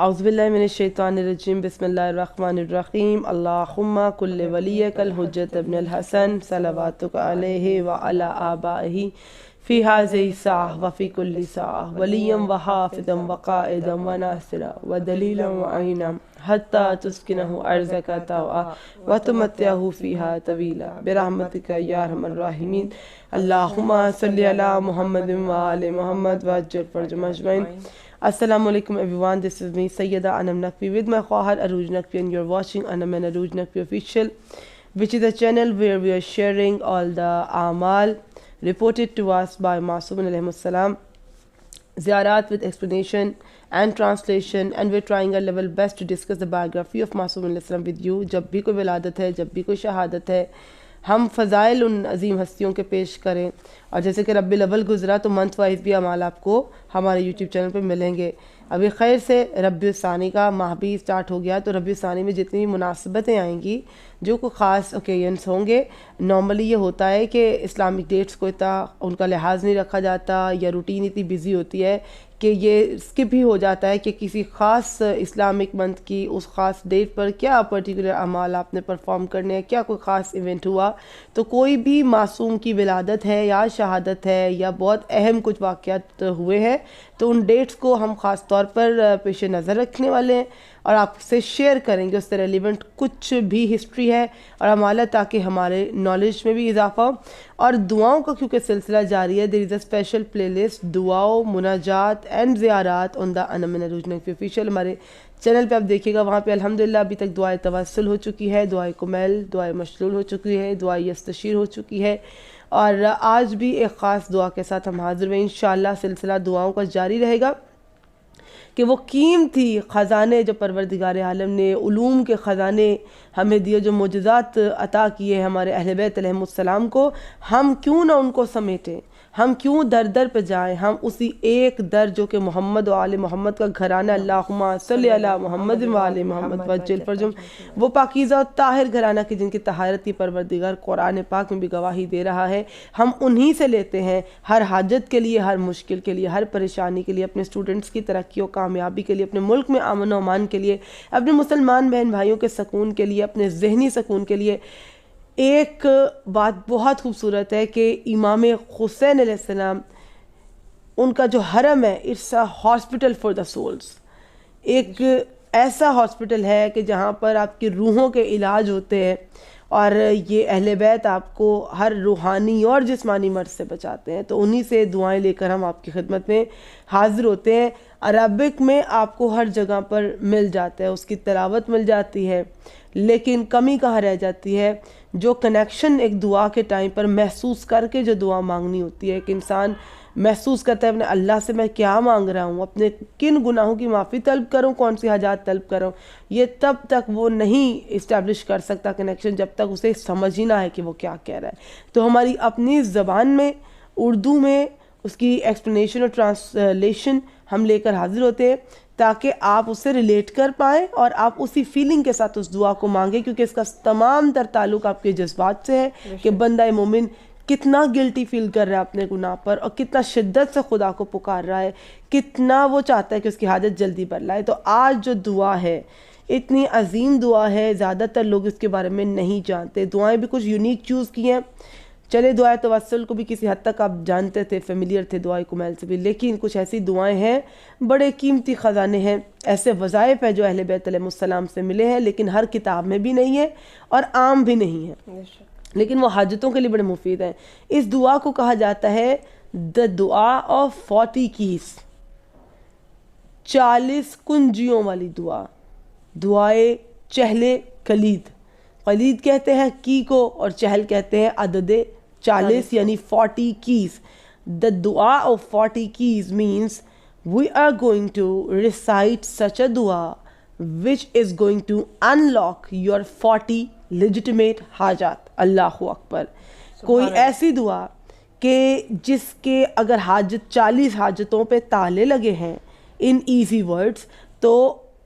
اعوذ باللہ من الشیطان الرجیم بسم اللہ الرحمن الرحیم اللہم کل ولیک الحجت ابن الحسن صلواتک علیہ وعلی آبائہ فی ہذہ الساعہ وفی کل ساعہ ولیا وحافظا وقائدا وناصرا ودلیلا وعینا حتی تسکنہ ارضک طوعا وتمتعہ فیہا طویلا برحمتک یا ارحم الراحمین اللہم صلی علی محمد وآل محمد وعجل فرجهم اجمعین. Assalamu alaikum everyone, this is me Sayyida Anam Naqvi with my Khawahar Arooj Naqvi, and you're watching Anam and Arooj Naqvi Official, which is a channel where we are sharing all the amal reported to us by Masumin alayhi salam, ziyarat with explanation and translation, and we're trying our level best to discuss the biography of Masumin alayhi salam with you. جب بھی کوئی ولادت ہے, جب بھی کوئی شہادت ہے, ہم فضائل ان عظیم ہستیوں کے پیش کریں. اور جیسے کہ ربیع الاول گزرا تو منتھ وائز بھی اعمال آپ کو ہمارے یوٹیوب چینل پہ ملیں گے. ابھی خیر سے ربیع الثانی کا ماہ بھی سٹارٹ ہو گیا, تو ربیع الثانی میں جتنی بھی مناسبتیں آئیں گی, جو کوئی خاص اوکیزنس ہوں گے, نارملی یہ ہوتا ہے کہ اسلامک ڈیٹس کو اتنا ان کا لحاظ نہیں رکھا جاتا, یا روٹین اتنی بزی ہوتی ہے کہ یہ اسکپ ہی ہو جاتا ہے کہ کسی خاص اسلامک منتھ کی اس خاص ڈیٹ پر کیا پرٹیکولر اعمال آپ نے پرفارم کرنے ہیں, کیا کوئی خاص ایونٹ ہوا. تو کوئی بھی معصوم کی ولادت ہے یا شہادت ہے یا بہت اہم کچھ واقعات ہوئے ہیں, تو ان ڈیٹس کو ہم خاص طور پر پیش نظر رکھنے والے ہیں اور آپ سے شیئر کریں گے اس سے ریلیونٹ کچھ بھی ہسٹری ہے اور اعمال, تاکہ ہمارے نالج میں بھی اضافہ ہو. اور دعاؤں کا کیونکہ سلسلہ جاری ہے, دیر از اے اسپیشل پلے لسٹ دعاؤں, مناجات اینڈ زیارات on the Anam and Urooj Naqvi official. ہمارے چینل پہ آپ دیکھیے گا, وہاں پہ الحمدللہ ابھی تک دعائے توسل ہو چکی ہے, دعائے کمیل, دعائے مشلول ہو چکی ہے, دعائے یستشیر ہو چکی ہے, اور آج بھی ایک خاص دعا کے ساتھ ہم حاضر ہوئے. انشاءاللہ سلسلہ دعاؤں کا جاری رہے گا کہ وہ قیمتی خزانے جو پروردگار عالم نے علوم کے خزانے ہمیں دیے, جو معجزات عطا کیے ہمارے اہل بیت علیہم السلام کو, ہم کیوں نہ ان کو سمیٹیں, ہم کیوں در در پہ جائیں, ہم اسی ایک در جو کہ محمد و آل محمد کا گھرانہ, اللہم صلی علی محمد و آل محمد وعجل فرجهم, وہ پاکیزہ و طاہر گھرانہ کی جن کی طہارت کی پروردگار قرآن پاک میں بھی گواہی دے رہا ہے. ہم انہی سے لیتے ہیں ہر حاجت کے لیے, ہر مشکل کے لیے, ہر پریشانی کے لیے, اپنے اسٹوڈنٹس کی ترقی و کامیابی کے لیے, اپنے ملک میں امن و امان کے لیے, اپنے مسلمان بہن بھائیوں کے سکون کے لیے, اپنے ذہنی سکون کے لیے. ایک بات بہت خوبصورت ہے کہ امام حسین علیہ السلام, ان کا جو حرم ہے, it's a hospital for the souls, ایک ایسا ہاسپٹل ہے کہ جہاں پر آپ کی روحوں کے علاج ہوتے ہیں, اور یہ اہل بیت آپ کو ہر روحانی اور جسمانی مرض سے بچاتے ہیں. تو انہی سے دعائیں لے کر ہم آپ کی خدمت میں حاضر ہوتے ہیں. عربک میں آپ کو ہر جگہ پر مل جاتا ہے, اس کی تلاوت مل جاتی ہے, لیکن کمی کہاں رہ جاتی ہے, جو کنیکشن ایک دعا کے ٹائم پر محسوس کر کے جو دعا مانگنی ہوتی ہے. کہ انسان محسوس کرتا ہے اپنے اللہ سے میں کیا مانگ رہا ہوں, اپنے کن گناہوں کی معافی طلب کروں, کون سی حاجات طلب کروں. یہ تب تک وہ نہیں اسٹیبلش کر سکتا کنیکشن جب تک اسے سمجھ ہی نہ ہے کہ وہ کیا کہہ رہا ہے. تو ہماری اپنی زبان میں, اردو میں, اس کی ایکسپلینیشن اور ٹرانسلیشن ہم لے کر حاضر ہوتے ہیں, تاکہ آپ اس سے ریلیٹ کر پائیں اور آپ اسی فیلنگ کے ساتھ اس دعا کو مانگیں, کیونکہ اس کا تمام تر تعلق آپ کے جذبات سے ہے کہ بندہ مومن کتنا گلٹی فیل کر رہا ہے اپنے گناہ پر, اور کتنا شدت سے خدا کو پکار رہا ہے, کتنا وہ چاہتا ہے کہ اس کی حاجت جلدی بھر لائے. تو آج جو دعا ہے اتنی عظیم دعا ہے, زیادہ تر لوگ اس کے بارے میں نہیں جانتے. دعائیں بھی کچھ یونیک چوز کی ہیں. چلے دعائے توسل کو بھی کسی حد تک آپ جانتے تھے, فیملیئر تھے دعائے کمیل سے بھی, لیکن کچھ ایسی دعائیں ہیں, بڑے قیمتی خزانے ہیں, ایسے وظائف ہیں جو اہل بیت علیہ السلام سے ملے ہیں, لیکن ہر کتاب میں بھی نہیں ہے اور عام بھی نہیں ہے, لیکن وہ حاجتوں کے لیے بڑے مفید ہیں. اس دعا کو کہا جاتا ہے دا دعا آف 40 keys, 40 کنجیوں والی دعا, دعائے چہل کلید. کلید کہتے ہیں کی کو, اور چہل کہتے ہیں عدد 40 یعنی 40 keys. The dua of 40 keys means we are going to recite such a dua which is going to unlock your 40 legitimate حاجات. اللہ اکبر. کوئی ایسی دعا کہ جس کے اگر حاجت 40 حاجتوں پہ تالے لگے ہیں ان ایزی ورڈز, تو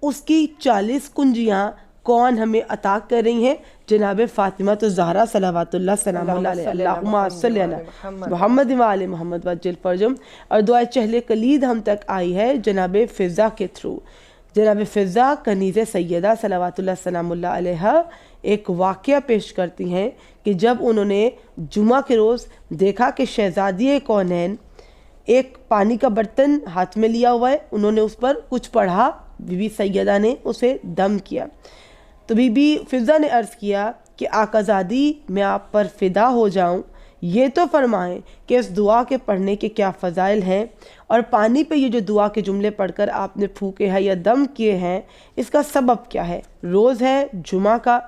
اس کی 40 کنجیاں کون ہمیں عطا کر رہی ہیں؟ جناب فاطمہ الزہرا صلوات اللہ سلام اللہ علیہ, اللہم صلی علی محمد و آل محمد وعجل فرجهم. اور دعائے چہل کلید ہم تک آئی ہے جناب فضا کے تھرو. جناب فضہ کنیز سیدہ صلوات اللہ السلام اللہ علیہ ایک واقعہ پیش کرتی ہیں کہ جب انہوں نے جمعہ کے روز دیکھا کہ شہزادی کونین ایک پانی کا برتن ہاتھ میں لیا ہوا ہے، انہوں نے اس پر کچھ پڑھا، بی بی سیدہ نے اسے دم کیا، تو بی بی فضہ نے عرض کیا کہ آقا زادی میں آپ پر فدا ہو جاؤں، یہ تو فرمائیں کہ اس دعا کے پڑھنے کے کیا فضائل ہیں، اور پانی پہ یہ جو دعا کے جملے پڑھ کر آپ نے پھونکے ہیں یا دم کیے ہیں اس کا سبب کیا ہے؟ روز ہے جمعہ کا،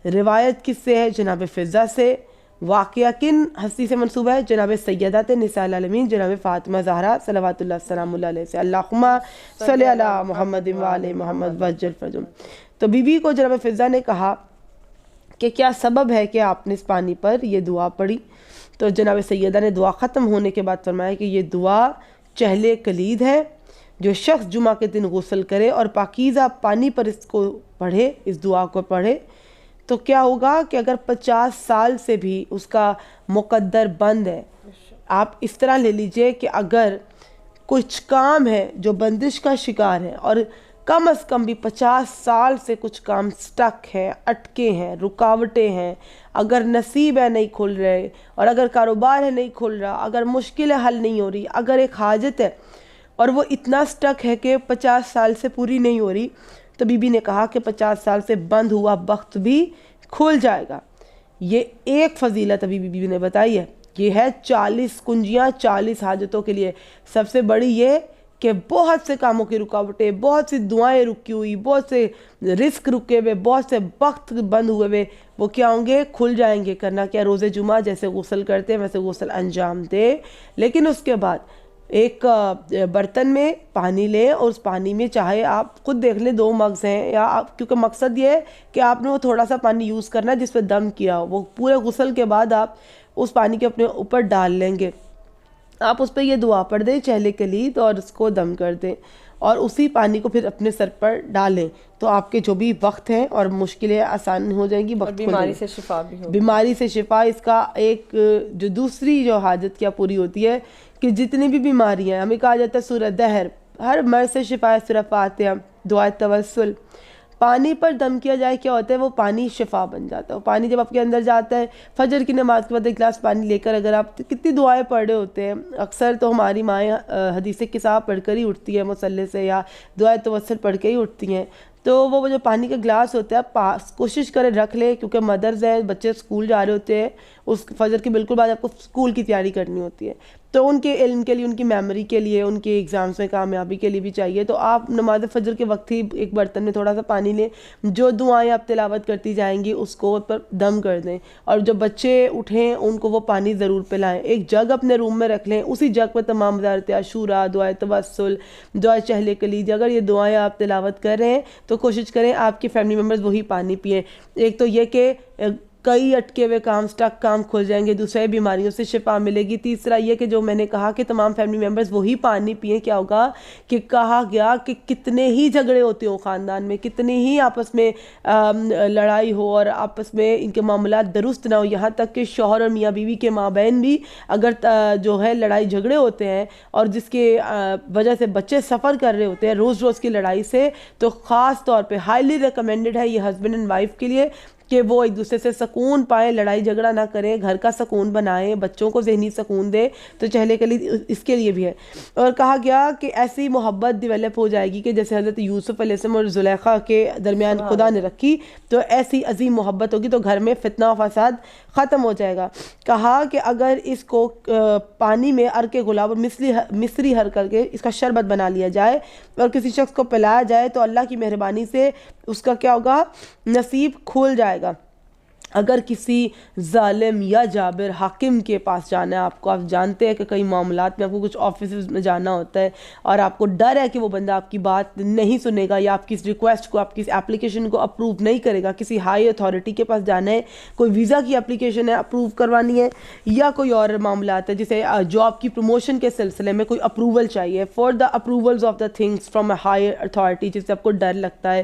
روایت کس سے ہے؟ جناب فضہ سے، واقعہ کن ہستی سے منسوب ہے؟ جناب سیدات نساء العالمین جناب فاطمہ زہرا صلوات اللہ السلام اللہ علیہ سے، اللہم صلی علی محمد وآل محمد وجل فرجم۔ تو بی بی کو جناب فضہ نے کہا کہ کیا سبب ہے کہ آپ نے اس پانی پر یہ دعا پڑھی؟ تو جناب سیدہ نے دعا ختم ہونے کے بعد فرمایا کہ یہ دعا چہل کلید ہے، جو شخص جمعہ کے دن غسل کرے اور پاکیزہ پانی پر اس کو پڑھے، اس دعا کو پڑھے، تو کیا ہوگا کہ اگر 50 سال سے بھی اس کا مقدر بند ہے، آپ اس طرح لے لیجئے کہ اگر کچھ کام ہے جو بندش کا شکار ہے اور کم از کم بھی 50 سال سے کچھ کام سٹک ہے، اٹکے ہیں، رکاوٹیں ہیں، اگر نصیب ہے نہیں کھل رہے، اور اگر کاروبار ہے نہیں کھل رہا، اگر مشکل ہے حل نہیں ہو رہی، اگر ایک حاجت ہے اور وہ اتنا سٹک ہے کہ 50 سال سے پوری نہیں ہو رہی، تو بی بی نے کہا کہ 50 سال سے بند ہوا بخت بھی کھل جائے گا۔ یہ ایک فضیلت ابھی بی بی نے بتائی ہے، یہ ہے 40 کنجیاں 40 حاجتوں کے لیے۔ سب سے بڑی یہ کہ بہت سے کاموں کی رکاوٹیں، بہت سی دعائیں رکی ہوئی، بہت سے رزق رکے ہوئے، بہت سے بخت بند ہوئے ہوئے، وہ کیا ہوں گے؟ کھل جائیں گے۔ کرنا کیا؟ روز جمعہ جیسے غسل کرتے ہیں ویسے غسل انجام دے، لیکن اس کے بعد ایک برتن میں پانی لیں اور اس پانی میں چاہے آپ خود دیکھ لیں 2 مگز ہیں یا آپ، کیونکہ مقصد یہ ہے کہ آپ نے وہ تھوڑا سا پانی یوز کرنا ہے جس پہ دم کیا ہو، وہ پورے غسل کے بعد آپ اس پانی کے اپنے اوپر ڈال لیں گے، آپ اس پہ یہ دعا پڑھ دیں چہل کلید اور اس کو دم کر دیں اور اسی پانی کو پھر اپنے سر پر ڈالیں، تو آپ کے جو بھی وقت ہیں اور مشکلیں آسان ہو جائیں گی، وقت بیماری سے شفا بھی ہوگی۔ بیماری سے شفا۔ اس کا ایک جو دوسری جو حاجت کیا پوری ہوتی ہے کہ جتنی بھی بیماریاں ہیں، ہمیں کہا جاتا ہے سورہ دہر، ہر مرض سے شفا ہے، سورہ فاتحہ، دعائے توسل، پانی پر دم کیا جائے کیا ہوتا ہے؟ وہ پانی شفا بن جاتا ہے۔ وہ پانی جب آپ کے اندر جاتا ہے، فجر کی نماز کے بعد 1 گلاس پانی لے کر اگر آپ کتنی دعائیں پڑھ رہے ہوتے ہیں، اکثر تو ہماری مائیں حدیث کتاب پڑھ کر ہی اٹھتی ہیں مصلی سے، یا دعائے توسل پڑھ کے ہی اٹھتی ہیں، تو وہ جو پانی کا گلاس ہوتا ہے پاس کوشش کریں رکھ لیں، کیونکہ مدرز ہیں، بچے اسکول جا رہے ہوتے ہیں، اس فجر کے بالکل بعد آپ کو اسکول کی تیاری کرنی ہوتی ہے، تو ان کے علم کے لیے، ان کی میموری کے لیے، ان کے ایگزامس میں کامیابی کے لیے بھی چاہیے، تو آپ نماز فجر کے وقت ہی ایک برتن میں تھوڑا سا پانی لیں، جو دعائیں آپ تلاوت کرتی جائیں گی اس کو پر دم کر دیں، اور جب بچے اٹھیں ان کو وہ پانی ضرور پلائیں، ایک جگ اپنے روم میں رکھ لیں، اسی جگ پر تمام وزارت عاشورہ، دعائے توسل، دعائے چہل کلید، اگر یہ دعائیں آپ تلاوت کر رہے ہیں تو کوشش کریں آپ کے فیملی ممبرز وہی پانی پئیں۔ ایک تو یہ کہ کئی اٹکے ہوئے کام، سٹک کام کھل جائیں گے، دوسرے بیماریوں سے شفا ملے گی، تیسرا یہ کہ جو میں نے کہا کہ تمام فیملی ممبرز وہی پانی پئیں، کیا ہوگا کہ کہا گیا کہ کتنے ہی جھگڑے ہوتے ہوں خاندان میں، کتنے ہی آپس میں لڑائی ہو اور آپس میں ان کے معاملات درست نہ ہو، یہاں تک کہ شوہر اور میاں بیوی کے مابین بھی اگر جو ہے لڑائی جھگڑے ہوتے ہیں اور جس کے وجہ سے بچے سفر کر رہے ہوتے ہیں روز روز کی لڑائی سے، تو خاص طور پہ ہائیلی ریکمینڈڈ ہے یہ ہسبینڈ اینڈ وائف کے لیے کہ وہ ایک دوسرے سے سکون پائیں، لڑائی جھگڑا نہ کریں، گھر کا سکون بنائیں، بچوں کو ذہنی سکون دے، تو چہل کلید اس کے لیے بھی ہے۔ اور کہا گیا کہ ایسی محبت ڈیولپ ہو جائے گی کہ جیسے حضرت یوسف علیہ السلام اور زلیخا کے درمیان خدا نے رکھی، تو ایسی عظیم محبت ہوگی تو گھر میں فتنہ و فساد ختم ہو جائے گا۔ کہا کہ اگر اس کو پانی میں عرق گلاب اور مصری ہر کر کے اس کا شربت بنا لیا جائے اور کسی شخص کو پلایا جائے تو اللہ کی مہربانی سے اس کا کیا ہوگا؟ نصیب کھل جائے گا۔ اگر کسی ظالم یا جابر حاکم کے پاس جانا ہے آپ جانتے ہیں کہ کئی معاملات میں آپ کو کچھ آفیسز میں جانا ہوتا ہے اور آپ کو ڈر ہے کہ وہ بندہ آپ کی بات نہیں سنے گا یا آپ کی اس ریکویسٹ کو، آپ کی اس اپلیکیشن کو اپروو نہیں کرے گا، کسی ہائی اتھارٹی کے پاس جانا ہے، کوئی ویزا کی اپلیکیشن ہے اپروو کروانی ہے یا کوئی اور معاملات ہے، جسے جاب کی پروموشن کے سلسلے میں کوئی اپروول چاہیے، for the approvals of the things from a high authority, جس سے آپ کو ڈر لگتا ہے،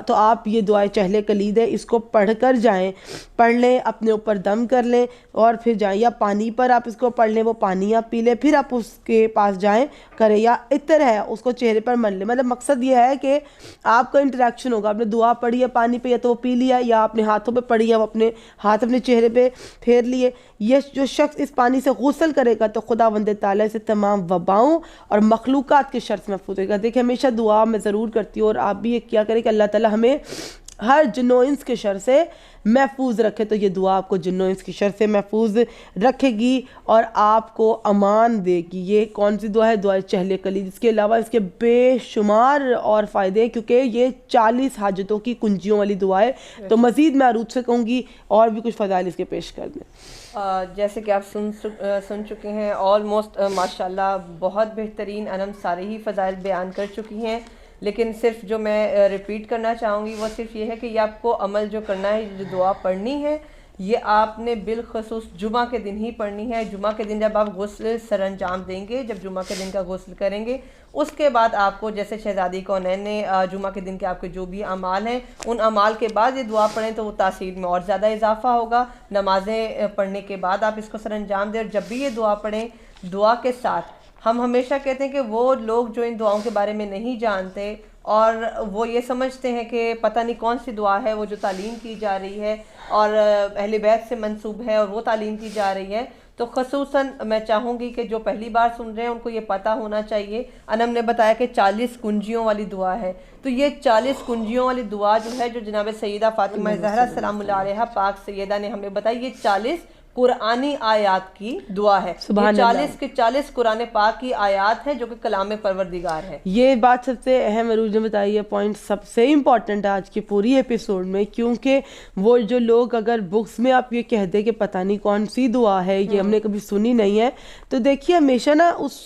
تو آپ یہ دعائیں چہل کلید ہے اس کو پڑھ کر جائیں پڑھ لیں، اپنے اوپر دم کر لیں اور پھر جائیں، یا پانی پر آپ اس کو پڑھ لیں، وہ پانی آپ پی لیں، پھر آپ اس کے پاس جائیں کریں، یا عطر ہے اس کو چہرے پر مل لیں. مطلب مقصد یہ ہے کہ آپ کا انٹریکشن ہوگا. آپ نے دعا پڑھی ہے پانی پہ، یا تو وہ پی لیا، یا اپنے ہاتھوں پہ پڑھی ہے، وہ اپنے ہاتھ اپنے چہرے پہ پھیر لیے. یہ جو شخص اس پانی سے غسل کرے گا تو خداوند تعالیٰ سے تمام وباؤں اور مخلوقات کے شر سے محفوظ ہوگا. دیکھیں ہمیشہ دعا میں ضرور کرتی ہوں، اور آپ بھی یہ کیا کریں کہ اللہ تعالیٰ ہمیں ہر جن و انس کے شر سے محفوظ رکھے. تو یہ دعا آپ کو جن و انس کے شر سے محفوظ رکھے گی اور آپ کو امان دے گی. یہ کون سی دعا ہے؟ دعا چہل کلید. اس کے علاوہ اس کے بے شمار اور فائدے ہیں، کیونکہ یہ 40 حاجتوں کی کنجیوں والی دعا ہے. تو مزید میں عروج سے کہوں گی اور بھی کچھ فضائل اس کے پیش کر دیں. جیسے کہ آپ سن چکے ہیں آلموسٹ ماشاءاللہ بہت بہترین انم سارے ہی فضائل بیان کر چکی ہیں، لیکن صرف جو میں ریپیٹ کرنا چاہوں گی وہ صرف یہ ہے کہ یہ آپ کو عمل جو کرنا ہے، جو دعا پڑھنی ہے، یہ آپ نے بالخصوص جمعہ کے دن ہی پڑھنی ہے. جمعہ کے دن جب آپ غسل سر انجام دیں گے، جب جمعہ کے دن کا غسل کریں گے، اس کے بعد آپ کو جیسے شہزادی کونین نے جمعہ کے دن کے آپ کے جو بھی اعمال ہیں، ان اعمال کے بعد یہ دعا پڑھیں تو وہ تاثیر میں اور زیادہ اضافہ ہوگا. نمازیں پڑھنے کے بعد آپ اس کو سر انجام دیں، اور جب بھی یہ دعا پڑھیں، دعا کے ساتھ ہم ہمیشہ کہتے ہیں کہ وہ لوگ جو ان دعاؤں کے بارے میں نہیں جانتے اور وہ یہ سمجھتے ہیں کہ پتہ نہیں کون سی دعا ہے وہ جو تعلیم کی جا رہی ہے اور اہل بیت سے منسوب ہے اور وہ تعلیم کی جا رہی ہے، تو خصوصاً میں چاہوں گی کہ جو پہلی بار سن رہے ہیں ان کو یہ پتہ ہونا چاہیے. انم نے بتایا کہ 40 کنجیوں والی دعا ہے، تو یہ 40 کنجیوں والی دعا جو ہے، جو جناب سیدہ فاطمہ زہرا سلام اللہ علیہا پاک سیدہ نے ہمیں بتائی، یہ 40 قرآنی آیات کی دعا ہے. یہ 40 کے 40 قرآن پاک کی آیات ہیں جو کہ کلام پروردگار ہے. یہ بات سب سے اہم عروج نے بتائی ہے، پوائنٹ سب سے امپورٹنٹ ہے آج کی پوری ایپیسوڈ میں، کیونکہ وہ جو لوگ اگر بکس میں آپ یہ کہہ دیں کہ پتہ نہیں کون سی دعا ہے، یہ ہم نے کبھی سنی نہیں ہے، تو دیکھیے ہمیشہ نا اس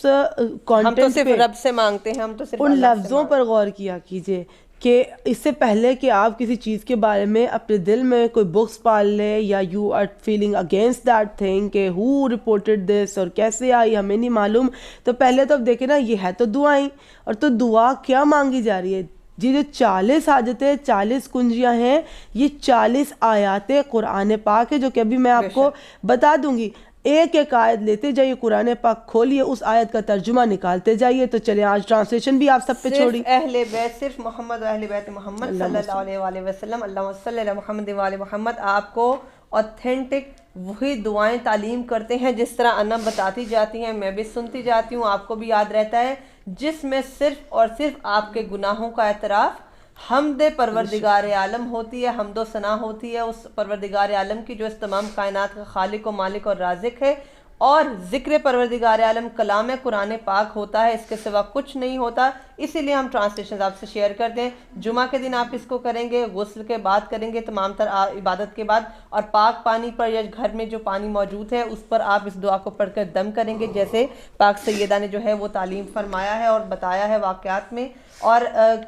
کانٹینٹ ہم تو صرف رب سے مانگتے ہیں، ہم تو صرف ان لفظوں پر غور کیا کیجئے کہ اس سے پہلے کہ آپ کسی چیز کے بارے میں اپنے دل میں کوئی بکس پال لیں، یا you are feeling against that thing کہ ہو رپورٹڈ دس اور کیسے آئی ہمیں نہیں معلوم، تو پہلے تو اب دیکھیں نا یہ ہے تو دعائیں، اور تو دعا کیا مانگی جا رہی ہے؟ جی جو 40 حاجتیں 40 کنجیاں ہیں، یہ 40 آیات قرآن پاک ہے، جو کہ ابھی میں آپ کو بتا دوں گی. ایک ایک آیت لیتے جائیے، قرآن پاک کھولیے، اس آیت کا ترجمہ نکالتے جائیے. تو چلیں آج ٹرانسلیشن بھی آپ سب پہ چھوڑی. اہل بیت، صرف محمد و اہل بیت محمد صلی اللہ علیہ وآلہ وسلم، اللہم صلی علی محمد وآل محمد، آپ کو اوتھینٹک وہی دعائیں تعلیم کرتے ہیں جس طرح انم بتاتی جاتی ہیں، میں بھی سنتی جاتی ہوں، آپ کو بھی یاد رہتا ہے، جس میں صرف اور صرف آپ کے گناہوں کا اعتراف، حمد پروردگار عالم ہوتی ہے، حمد و ثنا ہوتی ہے اس پروردگار عالم کی جو اس تمام کائنات کا خالق و مالک اور رازق ہے، اور ذکر پروردگار عالم کلام قرآن پاک ہوتا ہے، اس کے سوا کچھ نہیں ہوتا. اسی لیے ہم ٹرانسلیشن آپ سے شیئر کرتے ہیں. جمعہ کے دن آپ اس کو کریں گے، غسل کے بعد کریں گے، تمام تر عبادت کے بعد، اور پاک پانی پر یا گھر میں جو پانی موجود ہے اس پر آپ اس دعا کو پڑھ کر دم کریں گے، جیسے پاک سیدہ نے جو ہے وہ تعلیم فرمایا ہے اور بتایا ہے واقعات میں. اور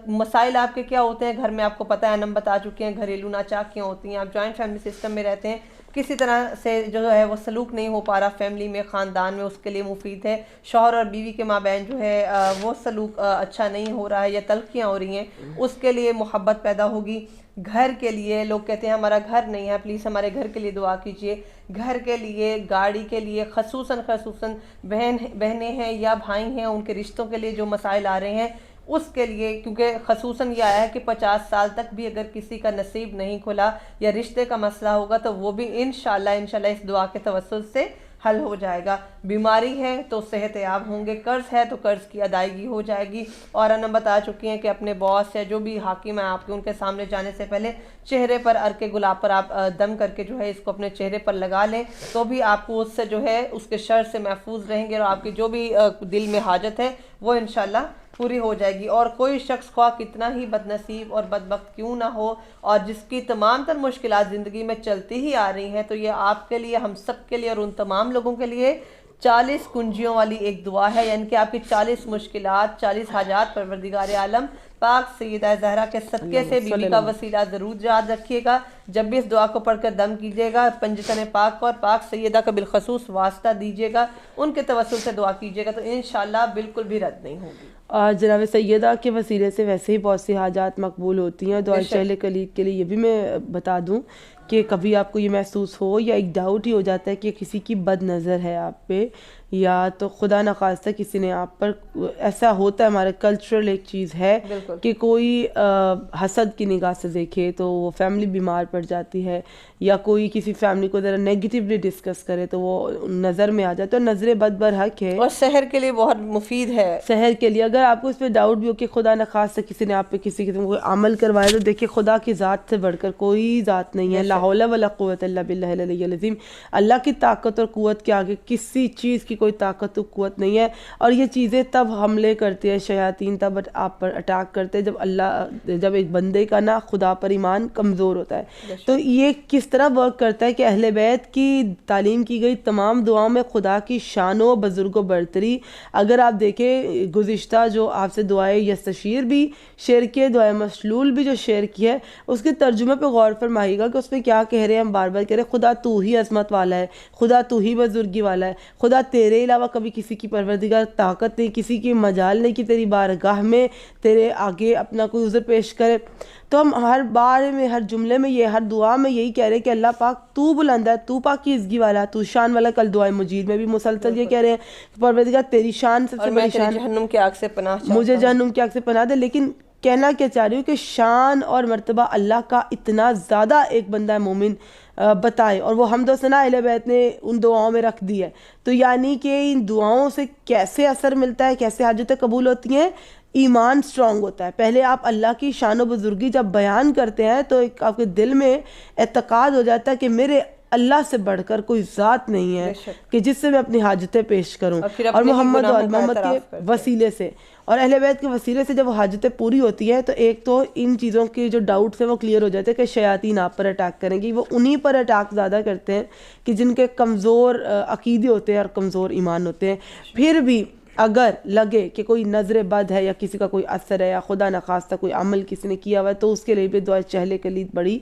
مسائل آپ کے کیا ہوتے ہیں گھر میں، آپ کو پتہ ہے، انم بتا چکے ہیں، گھریلو ناچاکیاں ہوتی ہیں، آپ جوائنٹ فیملی سسٹم میں رہتے ہیں، کسی طرح سے جو ہے وہ سلوک نہیں ہو پا رہا فیملی میں، خاندان میں، اس کے لیے مفید ہے. شوہر اور بیوی کے مابین جو ہے وہ سلوک اچھا نہیں ہو رہا ہے یا تلخیاں ہو رہی ہیں، اس کے لیے محبت پیدا ہوگی. گھر کے لیے لوگ کہتے ہیں ہمارا گھر نہیں ہے، پلیز ہمارے گھر کے لیے دعا کیجئے. گھر کے لیے، گاڑی کے لیے، خصوصاً بہنیں ہیں یا بھائی ہیں، ان کے رشتوں کے لیے جو مسائل آ رہے ہیں اس کے لیے، کیونکہ خصوصاً یہ آیا ہے کہ 50 سال تک بھی اگر کسی کا نصیب نہیں کھلا یا رشتے کا مسئلہ ہوگا تو وہ بھی انشاءاللہ اس دعا کے توسل سے حل ہو جائے گا. بیماری ہے تو صحت یاب ہوں گے، قرض ہے تو قرض کی ادائیگی ہو جائے گی. اور ہم بتا چکی ہیں کہ اپنے باس یا جو بھی حاکم ہیں آپ کے، ان کے سامنے جانے سے پہلے چہرے پر عرق گلاب پر آپ دم کر کے جو ہے اس کو اپنے چہرے پر لگا لیں، تو بھی آپ کو اس سے جو ہے اس کے شر سے محفوظ رہیں گے، اور آپ کی جو بھی دل میں حاجت ہے وہ انشاءاللہ پوری ہو جائے گی. اور کوئی شخص خواہ کتنا ہی بد نصیب اور بدبخت کیوں نہ ہو، اور جس کی تمام تر مشکلات زندگی میں چلتی ہی آ رہی ہیں، تو یہ آپ کے لیے، ہم سب کے لیے اور ان تمام لوگوں کے لیے 40 کنجیوں والی ایک دعا ہے. یعنی کہ آپ کی 40 مشکلات، 40 حاجات پروردگار عالم پاک سیدہ زہرا کے صدقے سے، بیوی کا وسیلہ ضرور یاد رکھیے گا. جب بھی اس دعا کو پڑھ کر دم کیجیے گا، پنجتن پاک کو اور پاک سیدہ کا بالخصوص واسطہ دیجیے گا، ان کے توسل سے دعا کیجیے گا، تو انشاءاللہ بالکل بھی رد نہیں ہوگی. جناب سیدہ کے وسیلے سے ویسے ہی بہت سی حاجات مقبول ہوتی ہیں. دعا چہل کلید کے لیے یہ بھی میں بتا دوں کہ کبھی آپ کو یہ محسوس ہو یا ایک ڈاؤٹ ہی ہو جاتا ہے کہ کسی کی بد نظر ہے آپ پہ، یا تو خدا نخواستہ کسی نے آپ پر، ایسا ہوتا ہے ہمارا کلچرل ایک چیز ہے کہ کوئی حسد کی نگاہ سے دیکھے تو وہ فیملی بیمار پڑ جاتی ہے، یا کوئی کسی فیملی کو ذرا نیگیٹیولی ڈسکس کرے تو وہ نظر میں آ جاتا ہے. نظر بد برحق ہے اور سحر کے لیے بہت مفید ہے. سحر کے لیے اگر آپ کو اس پہ ڈاؤٹ بھی ہو کہ خدا نخواستہ کسی نے آپ پہ کسی قسم کو عمل کروایا، تو دیکھیے خدا کی ذات سے بڑھ کر کوئی ذات نہیں ہے. لا حول ولا قوت الا باللہ العلی العظیم. اللہ کی طاقت اور قوت کے آگے کسی چیز کی کوئی طاقت و قوت نہیں ہے. اور یہ چیزیں تب حملے کرتے ہیں شیاطین، تب آپ پر اٹیک کرتے ہیں جب ایک بندے کا نا خدا پر ایمان کمزور ہوتا ہے. تو یہ کس طرح ورک کرتا ہے کہ اہل بیت کی تعلیم کی گئی تمام دعاؤں میں خدا کی شان و بزرگ و برتری. اگر آپ دیکھیں گزشتہ جو آپ سے دعائے یستشیر بھی شیئر کیے، دعائے مشلول بھی جو شیئر کی ہے، اس کے ترجمے پہ غور فرمائیے گا کہ اس میں کیا کہہ رہے ہیں. ہم بار بار کہہ رہے ہیں خدا تو ہی عظمت والا ہے، خدا تو ہی بزرگی والا ہے، خدا تیرے علاوہ کبھی کسی کی پروردگار طاقت نہیں، کسی کی مجال نہیں کہ تیری بارگاہ میں تیرے آگے اپنا کوئی عذر پیش کرے. تو ہم ہر بار میں، ہر جملے میں، یہ ہر دعا میں یہی کہہ رہے ہیں کہ اللہ پاک تو بلند ہے، تو پاکیزگی والا، تو شان والا. کل دعائے مجید میں بھی مسلسل یہ کہہ رہے ہیں پروردگار تیری شان سب سے بڑی شان، جہنم کی آگ سے پناہ چاہتا ہوں، مجھے جہنم کی آگ سے پناہ دے. لیکن کہنا کیا چاہ رہی ہوں کہ شان اور مرتبہ اللہ کا اتنا زیادہ ایک بندہ مومن بتائے، اور وہ حمد و ثنا اہل بیت نے ان دعاؤں میں رکھ دی ہے. تو یعنی کہ ان دعاؤں سے کیسے اثر ملتا ہے، کیسے حاجتیں قبول ہوتی ہیں؟ ایمان سٹرونگ ہوتا ہے. پہلے آپ اللہ کی شان و بزرگی جب بیان کرتے ہیں تو ایک آپ کے دل میں اعتقاد ہو جاتا ہے کہ میرے اللہ سے بڑھ کر کوئی ذات نہیں ہے کہ جس سے میں اپنی حاجتیں پیش کروں. اور محمد و محمد کے وسیلے سے اور اہل بیت کے وسیلے سے جب وہ حاجتیں پوری ہوتی ہے تو ایک تو ان چیزوں کے جو ڈاؤٹس ہیں وہ کلیئر ہو جاتے ہیں کہ شیاطین آپ پر اٹیک کریں گی. وہ انہی پر اٹیک زیادہ کرتے ہیں کہ جن کے کمزور عقیدے ہوتے ہیں اور کمزور ایمان ہوتے ہیں. پھر بھی اگر لگے کہ کوئی نظر بد ہے یا کسی کا کوئی اثر ہے یا خدا نخواستہ کوئی عمل کسی نے کیا ہوا ہے، تو اس کے لیے بھی دعائے چہلے کلید بڑی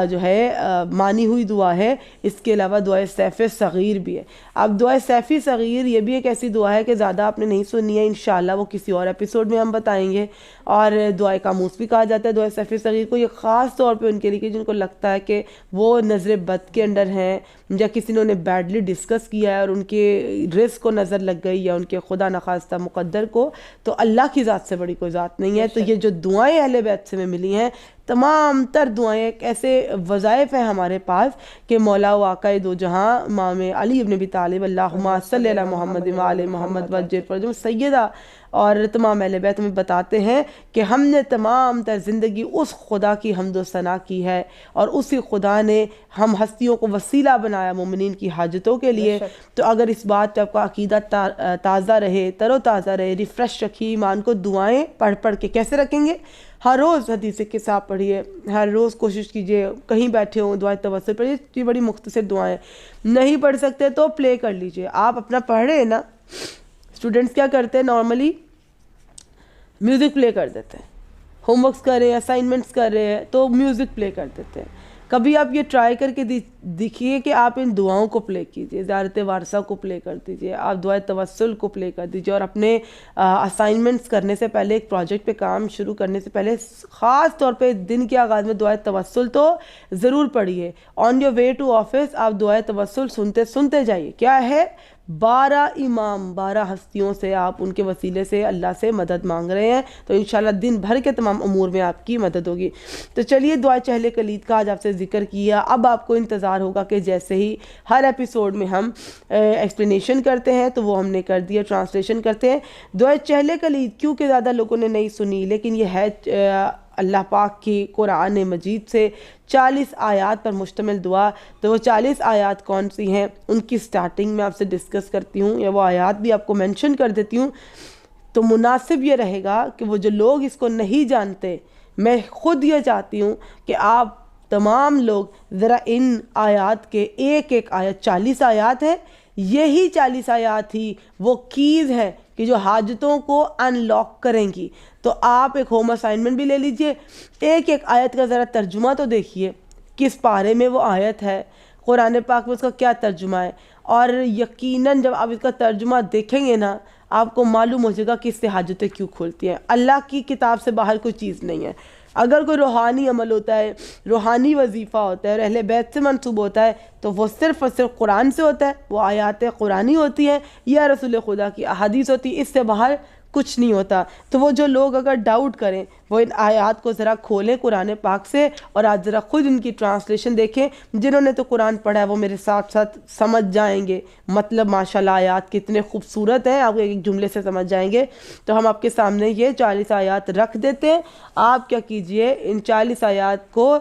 جو ہے مانی ہوئی دعا ہے. اس کے علاوہ دعائے سیف صغیر بھی ہے. اب دعائے سیفی صغیر یہ بھی ایک ایسی دعا ہے کہ زیادہ آپ نے نہیں سنی ہے، انشاءاللہ وہ کسی اور ایپیسوڈ میں ہم بتائیں گے. اور دعائے قاموس بھی کہا جاتا ہے دعائے سیفی صغیر کو. یہ خاص طور پہ ان کے لیے کہ جن کو لگتا ہے کہ وہ نظر بد کے انڈر ہیں، یا کسی نے انہیں بیڈلی ڈسکس کیا ہے اور ان کے رزق کو نظر لگ گئی، یا ان کے خدا نخواستہ مقدر کو. تو اللہ کی ذات سے بڑی کوئی ذات نہیں ہے. تو یہ جو دعائیں اہل بیت سے میں ملی ہیں، تمام تر دعائیں ایک ایسے وظائف ہیں ہمارے پاس کہ مولا و آقا دو جہاں امام علی ابن ابی طالب اللہم صلی علی محمد و علی محمد وجہ پر جو سیدہ اور تمام اہل بیت ہمیں بتاتے ہیں کہ ہم نے تمام تر زندگی اس خدا کی حمد و ثنا کی ہے، اور اسی خدا نے ہم ہستیوں کو وسیلہ بنایا مومنین کی حاجتوں کے لیے. تو اگر اس بات پہ آپ کا عقیدہ تازہ رہے، تر و تازہ رہے، ریفریش رکھیے ایمان کو، دعائیں پڑھ پڑھ کے. کیسے رکھیں گے؟ ہر روز حدیث کتاب پڑھیے، ہر روز کوشش کیجیے کہیں بیٹھے ہوں دعائیں توسل پڑھیے. یہ بڑی مختصر دعائیں، نہیں پڑھ سکتے تو پلے کر لیجیے. آپ اپنا پڑھ رہے ہیں نا، اسٹوڈنٹس کیا کرتے ہیں نارملی میوزک پلے کر دیتے ہیں، ہوم ورکس کر رہے ہیں، اسائنمنٹس کر رہے ہیں تو میوزک پلے کر دیتے ہیں. کبھی آپ یہ ٹرائی کر کے دیکھیے کہ آپ ان دعاؤں کو پلے کیجیے، زیارت وارثہ کو پلے کر دیجیے، آپ دعائے توسل کو پلے کر دیجیے. اور اپنے اسائنمنٹس کرنے سے پہلے، ایک پروجیکٹ پہ کام شروع کرنے سے پہلے خاص طور پہ دن کے آغاز میں دعائے توسل تو ضرور پڑھیے. On your way to office آپ دعائے توسل سنتے جائیے. کیا ہے؟ 12 امام، 12 ہستیوں سے آپ ان کے وسیلے سے اللہ سے مدد مانگ رہے ہیں، تو انشاءاللہ دن بھر کے تمام امور میں آپ کی مدد ہوگی. تو چلیے دعائے چہلے کلید کا آج آپ سے ذکر کیا. اب آپ کو انتظار ہوگا کہ جیسے ہی ہر ایپیسوڈ میں ہم ایکسپلینیشن کرتے ہیں تو وہ ہم نے کر دیا، ٹرانسلیشن کرتے ہیں. دعائے چہلے کلید کیونکہ زیادہ لوگوں نے نہیں سنی، لیکن یہ ہے اللہ پاک کی قرآن مجید سے 40 آیات پر مشتمل دعا. تو وہ 40 آیات کون سی ہیں ان کی سٹارٹنگ میں آپ سے ڈسکس کرتی ہوں، یا وہ آیات بھی آپ کو مینشن کر دیتی ہوں. تو مناسب یہ رہے گا کہ وہ جو لوگ اس کو نہیں جانتے، میں خود یہ چاہتی ہوں کہ آپ تمام لوگ ذرا ان آیات کے ایک ایک آیت، 40 آیات ہیں، یہی 40 آیات ہی وہ کیز ہے کہ جو حاجتوں کو ان لاک کریں گی. تو آپ ایک ہوم اسائنمنٹ بھی لے لیجئے، ایک ایک آیت کا ذرا ترجمہ تو دیکھیے، کس پارے میں وہ آیت ہے، قرآن پاک میں اس کا کیا ترجمہ ہے. اور یقیناً جب آپ اس کا ترجمہ دیکھیں گے نا، آپ کو معلوم ہو جائے گا کہ اس سے حاجتیں کیوں کھولتی ہیں. اللہ کی کتاب سے باہر کوئی چیز نہیں ہے. اگر کوئی روحانی عمل ہوتا ہے، روحانی وظیفہ ہوتا ہے اور اہل بیت سے منسوب ہوتا ہے تو وہ صرف اور صرف قرآن سے ہوتا ہے، وہ آیات قرآنی ہوتی ہیں یا رسول خدا کی احادیث ہوتی ہے، اس سے باہر کچھ نہیں ہوتا۔ تو وہ جو لوگ اگر ڈاؤٹ کریں وہ ان آیات کو ذرا کھولیں قرآن پاک سے اور آج ذرا خود ان کی ٹرانسلیشن دیکھیں۔ جنہوں نے تو قرآن پڑھا ہے وہ میرے ساتھ ساتھ سمجھ جائیں گے، مطلب ماشاءاللہ آیات کتنے خوبصورت ہیں، آپ ایک جملے سے سمجھ جائیں گے۔ تو ہم آپ کے سامنے یہ 40 آیات رکھ دیتے ہیں، آپ کیا کیجئے ان 40 آیات کو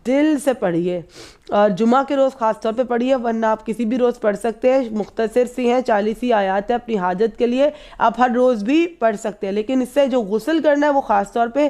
دل سے پڑھیے، اور جمعہ کے روز خاص طور پہ پڑھیے، ورنہ آپ کسی بھی روز پڑھ سکتے ہیں، مختصر سی ہیں، 40 ہی آیات ہیں، اپنی حاجت کے لیے آپ ہر روز بھی پڑھ سکتے ہیں، لیکن اس سے جو غسل کرنا ہے وہ خاص طور پہ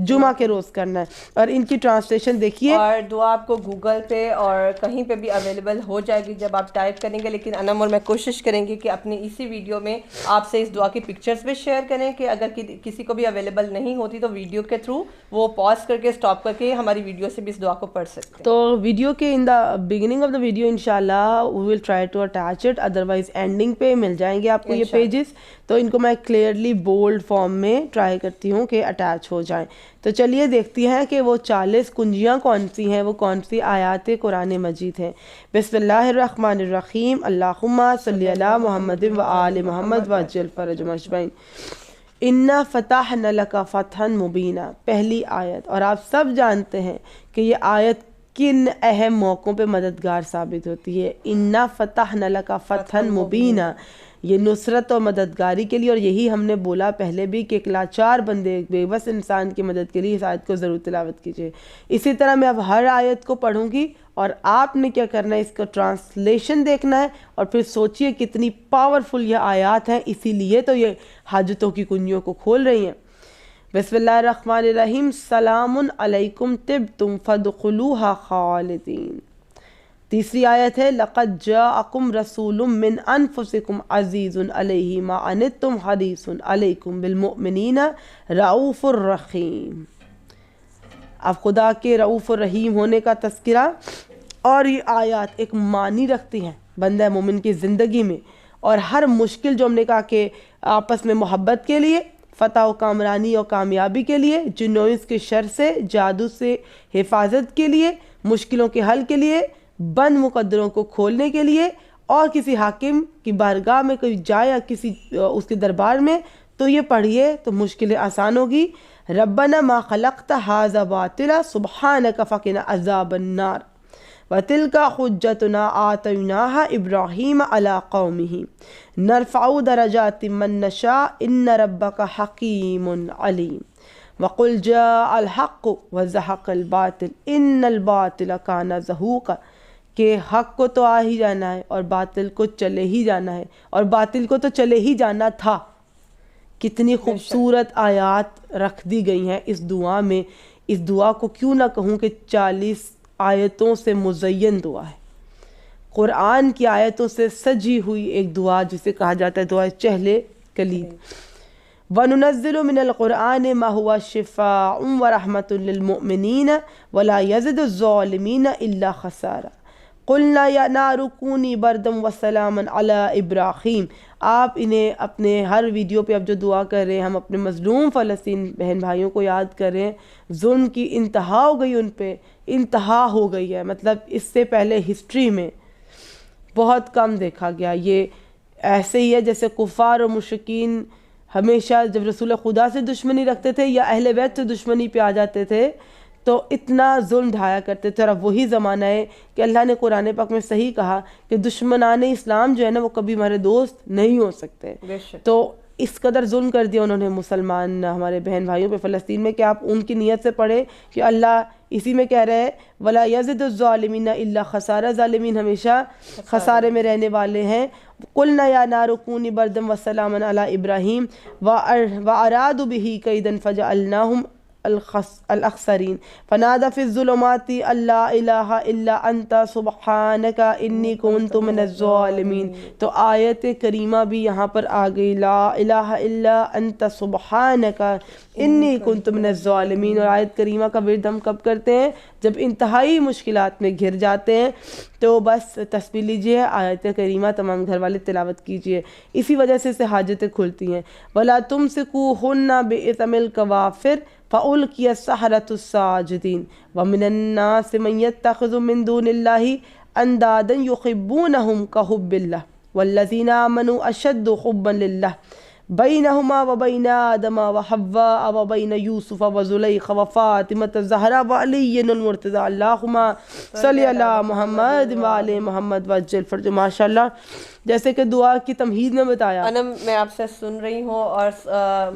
جمعہ کے روز کرنا ہے۔ اور ان کی ٹرانسلیشن دیکھیے، اور دعا آپ کو گوگل پہ اور کہیں پہ بھی اویلیبل ہو جائے گی جب آپ ٹائپ کریں گے، لیکن انم اور میں کوشش کریں گے کہ اپنی اسی ویڈیو میں آپ سے اس دعا کی پکچرز بھی شیئر کریں کہ اگر کسی کو بھی اویلیبل نہیں ہوتی تو ویڈیو کے تھرو وہ پاز کر کے اسٹاپ کر کے ہماری ویڈیو سے بھی اس دعا کو پڑھ سکتے ہیں۔ تو ویڈیو کے in the beginning of the video انشاءاللہ we will try to attach it, otherwise ending پہ مل جائیں گے آپ کو یہ پیجز، تو ان کو میں کلیئرلی بولڈ فارم میں ٹرائی کرتی ہوں کہ اٹیچ ہو جائیں۔ تو چلیے دیکھتی ہیں کہ وہ 40 کنجیاں کون سی ہیں، وہ کون سی آیات قرآن مجید ہیں۔ بسم اللہ الرحمن الرحیم، اللہم صلی علی محمد و آل محمد وعجل فرجہم اجمعین۔ اِنَّا فَتَحْنَا لَكَ فَتْحًا مُبِينًا، پہلی آیت، اور آپ سب جانتے ہیں کہ یہ آیت کن اہم موقعوں پہ مددگار ثابت ہوتی ہے۔ اِنَّا فَتَحْنَا لَكَ فَتْحًا مُبِينًا، یہ نصرت و مددگاری کے لیے، اور یہی ہم نے بولا پہلے بھی کہ ایک لاچار بندے، ایک بے بس انسان کی مدد کے لیے اس آیت کو ضرور تلاوت کیجیے۔ اسی طرح میں اب ہر آیت کو پڑھوں گی اور آپ نے کیا کرنا ہے، اس کا ٹرانسلیشن دیکھنا ہے اور پھر سوچئے کتنی پاورفل یہ آیات ہیں، اسی لیے تو یہ حاجتوں کی کنجیوں کو کھول رہی ہیں۔ بسم اللہ الرحمن الرحیم، سلام علیکم طبتم فادخلوها خالدین۔ تیسری آیت ہے، لقد جاءکم رسول من انفسکم عزیز علیہ ما عنتم حریص علیکم بالمؤمنین رؤوف الرحیم۔ اب خدا کے رؤوف الرحیم ہونے کا تذکرہ، اور یہ آیات ایک معنی رکھتی ہیں بندہ مومن کی زندگی میں، اور ہر مشکل جو ہم نے کہا کہ آپس میں محبت کے لیے، فتح و کامرانی اور کامیابی کے لیے، جن و انس کے شر سے، جادو سے حفاظت کے لیے، مشکلوں کے حل کے لیے، بند مقدروں کو کھولنے کے لیے، اور کسی حاکم کی بارگاہ میں کوئی جائے یا کسی اس کے دربار میں تو یہ پڑھیے تو مشکلیں آسان ہوگی۔ ربنا ما خلقت ھذا باطلا سبحانک فقنا عذاب النار وَتِلْكَ حُجَّتُنَا آتَيْنَاهَا إِبْرَاهِيمَ عَلَىٰ قَوْمِهِ نَرْفَعُ دَرَجَاتٍ مَّن نَّشَاءُ إِنَّ رَبَّكَ حَكِيمٌ عَلِيمٌ وَقُلْ جَاءَ الْحَقُّ وَزَهَقَ الْبَاطِلُ إِنَّ الْبَاطِلَ كَانَ زَهُوقًا، کہ حق کو تو آ ہی جانا ہے اور باطل کو چلے ہی جانا ہے، اور باطل کو تو چلے ہی جانا تھا۔ کتنی خوبصورت آیات رکھ دی گئی ہیں اس دعا میں۔ اس دعا کو کیوں نہ کہوں کہ 40 آیتوں سے مزین دعا ہے، قرآن کی آیتوں سے سجی ہوئی ایک دعا جسے کہا جاتا ہے دعا چہل کلید۔ وَنُنَزِّلُ مِنَ الْقُرْآنِ مَا هُوَ شِفَاءٌ وَرَحْمَةٌ لِّلْمُؤْمِنِينَ وَلَا يَزِدُ الظَّالِمِينَ إِلَّا خَسَارًا قُلْنَا يَا نَارُ كُونِي بَرْدًا وَسَلَامًا عَلَىٰ إِبْرَاهِيمَ۔ آپ انہیں اپنے ہر ویڈیو پہ اب جو دعا کر رہے ہیں، ہم اپنے مظلوم فلسطین بہن بھائیوں کو یاد کر رہے ہیں، ظلم کی انتہا ہو گئی، ان پہ انتہا ہو گئی ہے، مطلب اس سے پہلے ہسٹری میں بہت کم دیکھا گیا۔ یہ ایسے ہی ہے جیسے کفار اور مشرکین ہمیشہ جب رسول خدا سے دشمنی رکھتے تھے یا اہل بیت سے دشمنی پہ آ جاتے تھے تو اتنا ظلم ڈھایا کرتے تھے، اور اب وہی زمانہ ہے کہ اللہ نے قرآن پاک میں صحیح کہا کہ دشمنان اسلام جو ہے نا وہ کبھی ہمارے دوست نہیں ہو سکتے۔ تو اس قدر ظلم کر دیا انہوں نے مسلمان ہمارے بہن بھائیوں پہ فلسطین میں کہ آپ ان کی نیت سے پڑھیں کہ اللہ اسی میں کہہ رہے ہیں وَلَا يَزِدُ الظَّالِمِينَ إِلَّا خَسَارًا، ظالمین ہمیشہ خسارے میں رہنے والے ہیں۔ قُلْنَا يَا نَارُ كُونِي بَرْدًا وَسَلَامًا عَلَىٰ إِبْرَاهِيمَ وَأَرَادُوا بِهِ كَيْدًا فَجَعَلْنَاهُمْ الأخسرين فنادى في الظلمات أن لا إله إلا أنت سبحانك إني كنت من الظالمين۔ تو آیت کریمہ بھی یہاں پر آ گئی، لا الہ الا انت سبحانک انی کنت من الظالمین۔ اور آیت کریمہ کا ورد ہم کب کرتے ہیں؟ جب انتہائی مشکلات میں گھر جاتے ہیں، تو بس تسبیح لیجیے، آیت کریمہ تمام گھر والے تلاوت کیجیے، اسی وجہ سے حاجتیں کھلتی ہیں۔ وَلَا تُمْسِكُوهُنَّ بِإِثْمِ الْكَوَافِرِ فَأُلْقِيَ السَّحَرَةُ السَّاجِدِينَ وَمِنَ النَّاسِ مَن يَتَّخِذُ مِن دُونِ اللَّهِ أَندَادًا يُحِبُّونَهُمْ كَحُبِّ اللَّهِ وَالَّذِينَ آمَنُوا أَشَدُّ حُبًّا لِلَّهِ بینہما وبین آدم وحواء وبین یوسف وزلیخ وفاطمۃ الزہرا وعلی المرتضی اللہم صلی علی محمد وعلی محمد وعجل فرج۔ ماشاءاللہ، جیسے کہ دعا کی تمہید میں بتایا، انم میں آپ سے سن رہی ہوں اور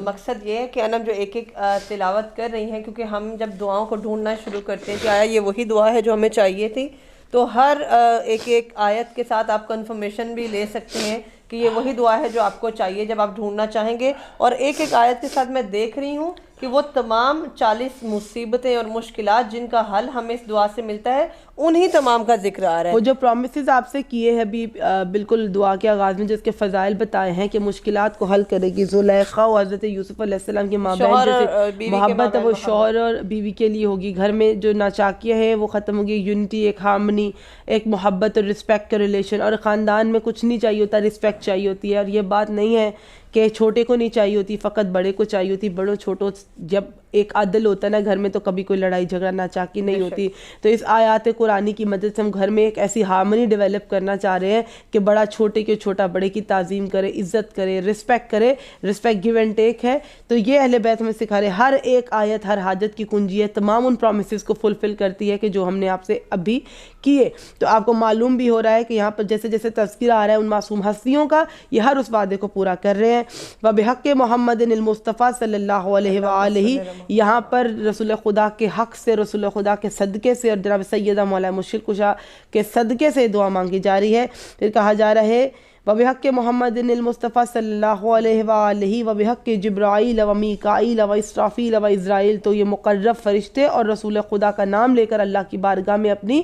مقصد یہ ہے کہ انم جو ایک ایک تلاوت کر رہی ہیں، کیونکہ ہم جب دعاؤں کو ڈھونڈنا شروع کرتے ہیں کہ آیا یہ وہی دعا ہے جو ہمیں چاہیے تھی، تو ہر ایک ایک آیت کے ساتھ آپ کنفرمیشن بھی لے سکتے ہیں کہ یہ وہی دعا ہے جو آپ کو چاہیے جب آپ ڈھونڈنا چاہیں گے۔ اور ایک ایک آیت کے ساتھ میں دیکھ رہی ہوں کہ وہ تمام 40 مصیبتیں اور مشکلات جن کا حل ہمیں اس دعا سے ملتا ہے، انہی تمام کا ذکر آ رہا ہے۔ وہ جو پرومسز آپ سے کیے ہیں بھی بالکل دعا کے آغاز میں، جس کے فضائل بتائے ہیں کہ مشکلات کو حل کرے گی، زلیخا و حضرت یوسف علیہ السلام کے مابین جیسے محبت ہے وہ شوہر اور بیوی کے لیے ہوگی، گھر میں جو ناچاکیاں ہیں وہ ختم ہوگی، یونٹی، ایک ہارمنی، ایک محبت اور رسپیکٹ کا ریلیشن، اور خاندان میں کچھ نہیں چاہیے ہوتا، رسپیکٹ چاہیے ہوتی ہے۔ اور یہ بات نہیں ہے کہ چھوٹے کو نہیں چاہیے ہوتی، فقط بڑے کو چاہیے ہوتی، بڑوں چھوٹوں جب ایک عدل ہوتا ہے نا گھر میں تو کبھی کوئی لڑائی جھگڑا ناچاکی نہیں ہوتی۔ تو اس آیات قرآنی کی مدد سے ہم گھر میں ایک ایسی ہارمنی ڈیولپ کرنا چاہ رہے ہیں کہ بڑا چھوٹے کے، چھوٹا بڑے کی تعظیم کرے، عزت کرے، رسپیکٹ کرے، رسپیکٹ گیو اینڈ ٹیک ہے۔ تو یہ اہل بیت ہمیں سکھا رہے، ہر ایک آیت ہر حاجت کی کنجی ہے، تمام ان پرومسز کو فلفل کرتی ہے کہ جو ہم نے آپ سے ابھی کیے۔ تو آپ کو معلوم بھی ہو رہا ہے کہ یہاں پر جیسے جیسے تذکرہ آ رہا ہے ان معصوم ہستیوں کا، یہ ہر اس وعدے کو پورا کر رہے ہیں۔ وَبِحَقِّ مُحَمَّدٍ المصطفیٰ صلی اللہ علیہ وآلہ، یہاں پر رسول خدا کے حق سے، رسول خدا کے صدقے سے اور جناب سیدہ مولا مشکل کشا کے صدقے سے دعا مانگی جا رہی ہے۔ پھر کہا جا رہا ہے وَبِحَقِّ مُحَمَّدٍ المصطفیٰ صلی اللہ علیہ وآلہ وَبِحَقِّ جبرائیل ومیکائیل واسرافیل وعزرائیل، تو یہ مقرب فرشتے اور رسول خدا کا نام لے کر اللہ کی بارگاہ میں اپنی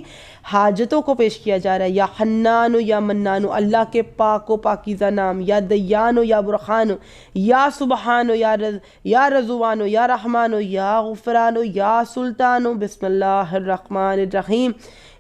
حاجتوں کو پیش کیا جا رہا ہے۔ یا حنان یا منان، اللہ کے پاک و پاکیزہ نام، یا دیان یا برحان، یا سبحان، یا رضوان، یا رحمان، یا غفران، یا سلطان۔ بسم اللہ الرحمن الرحیم۔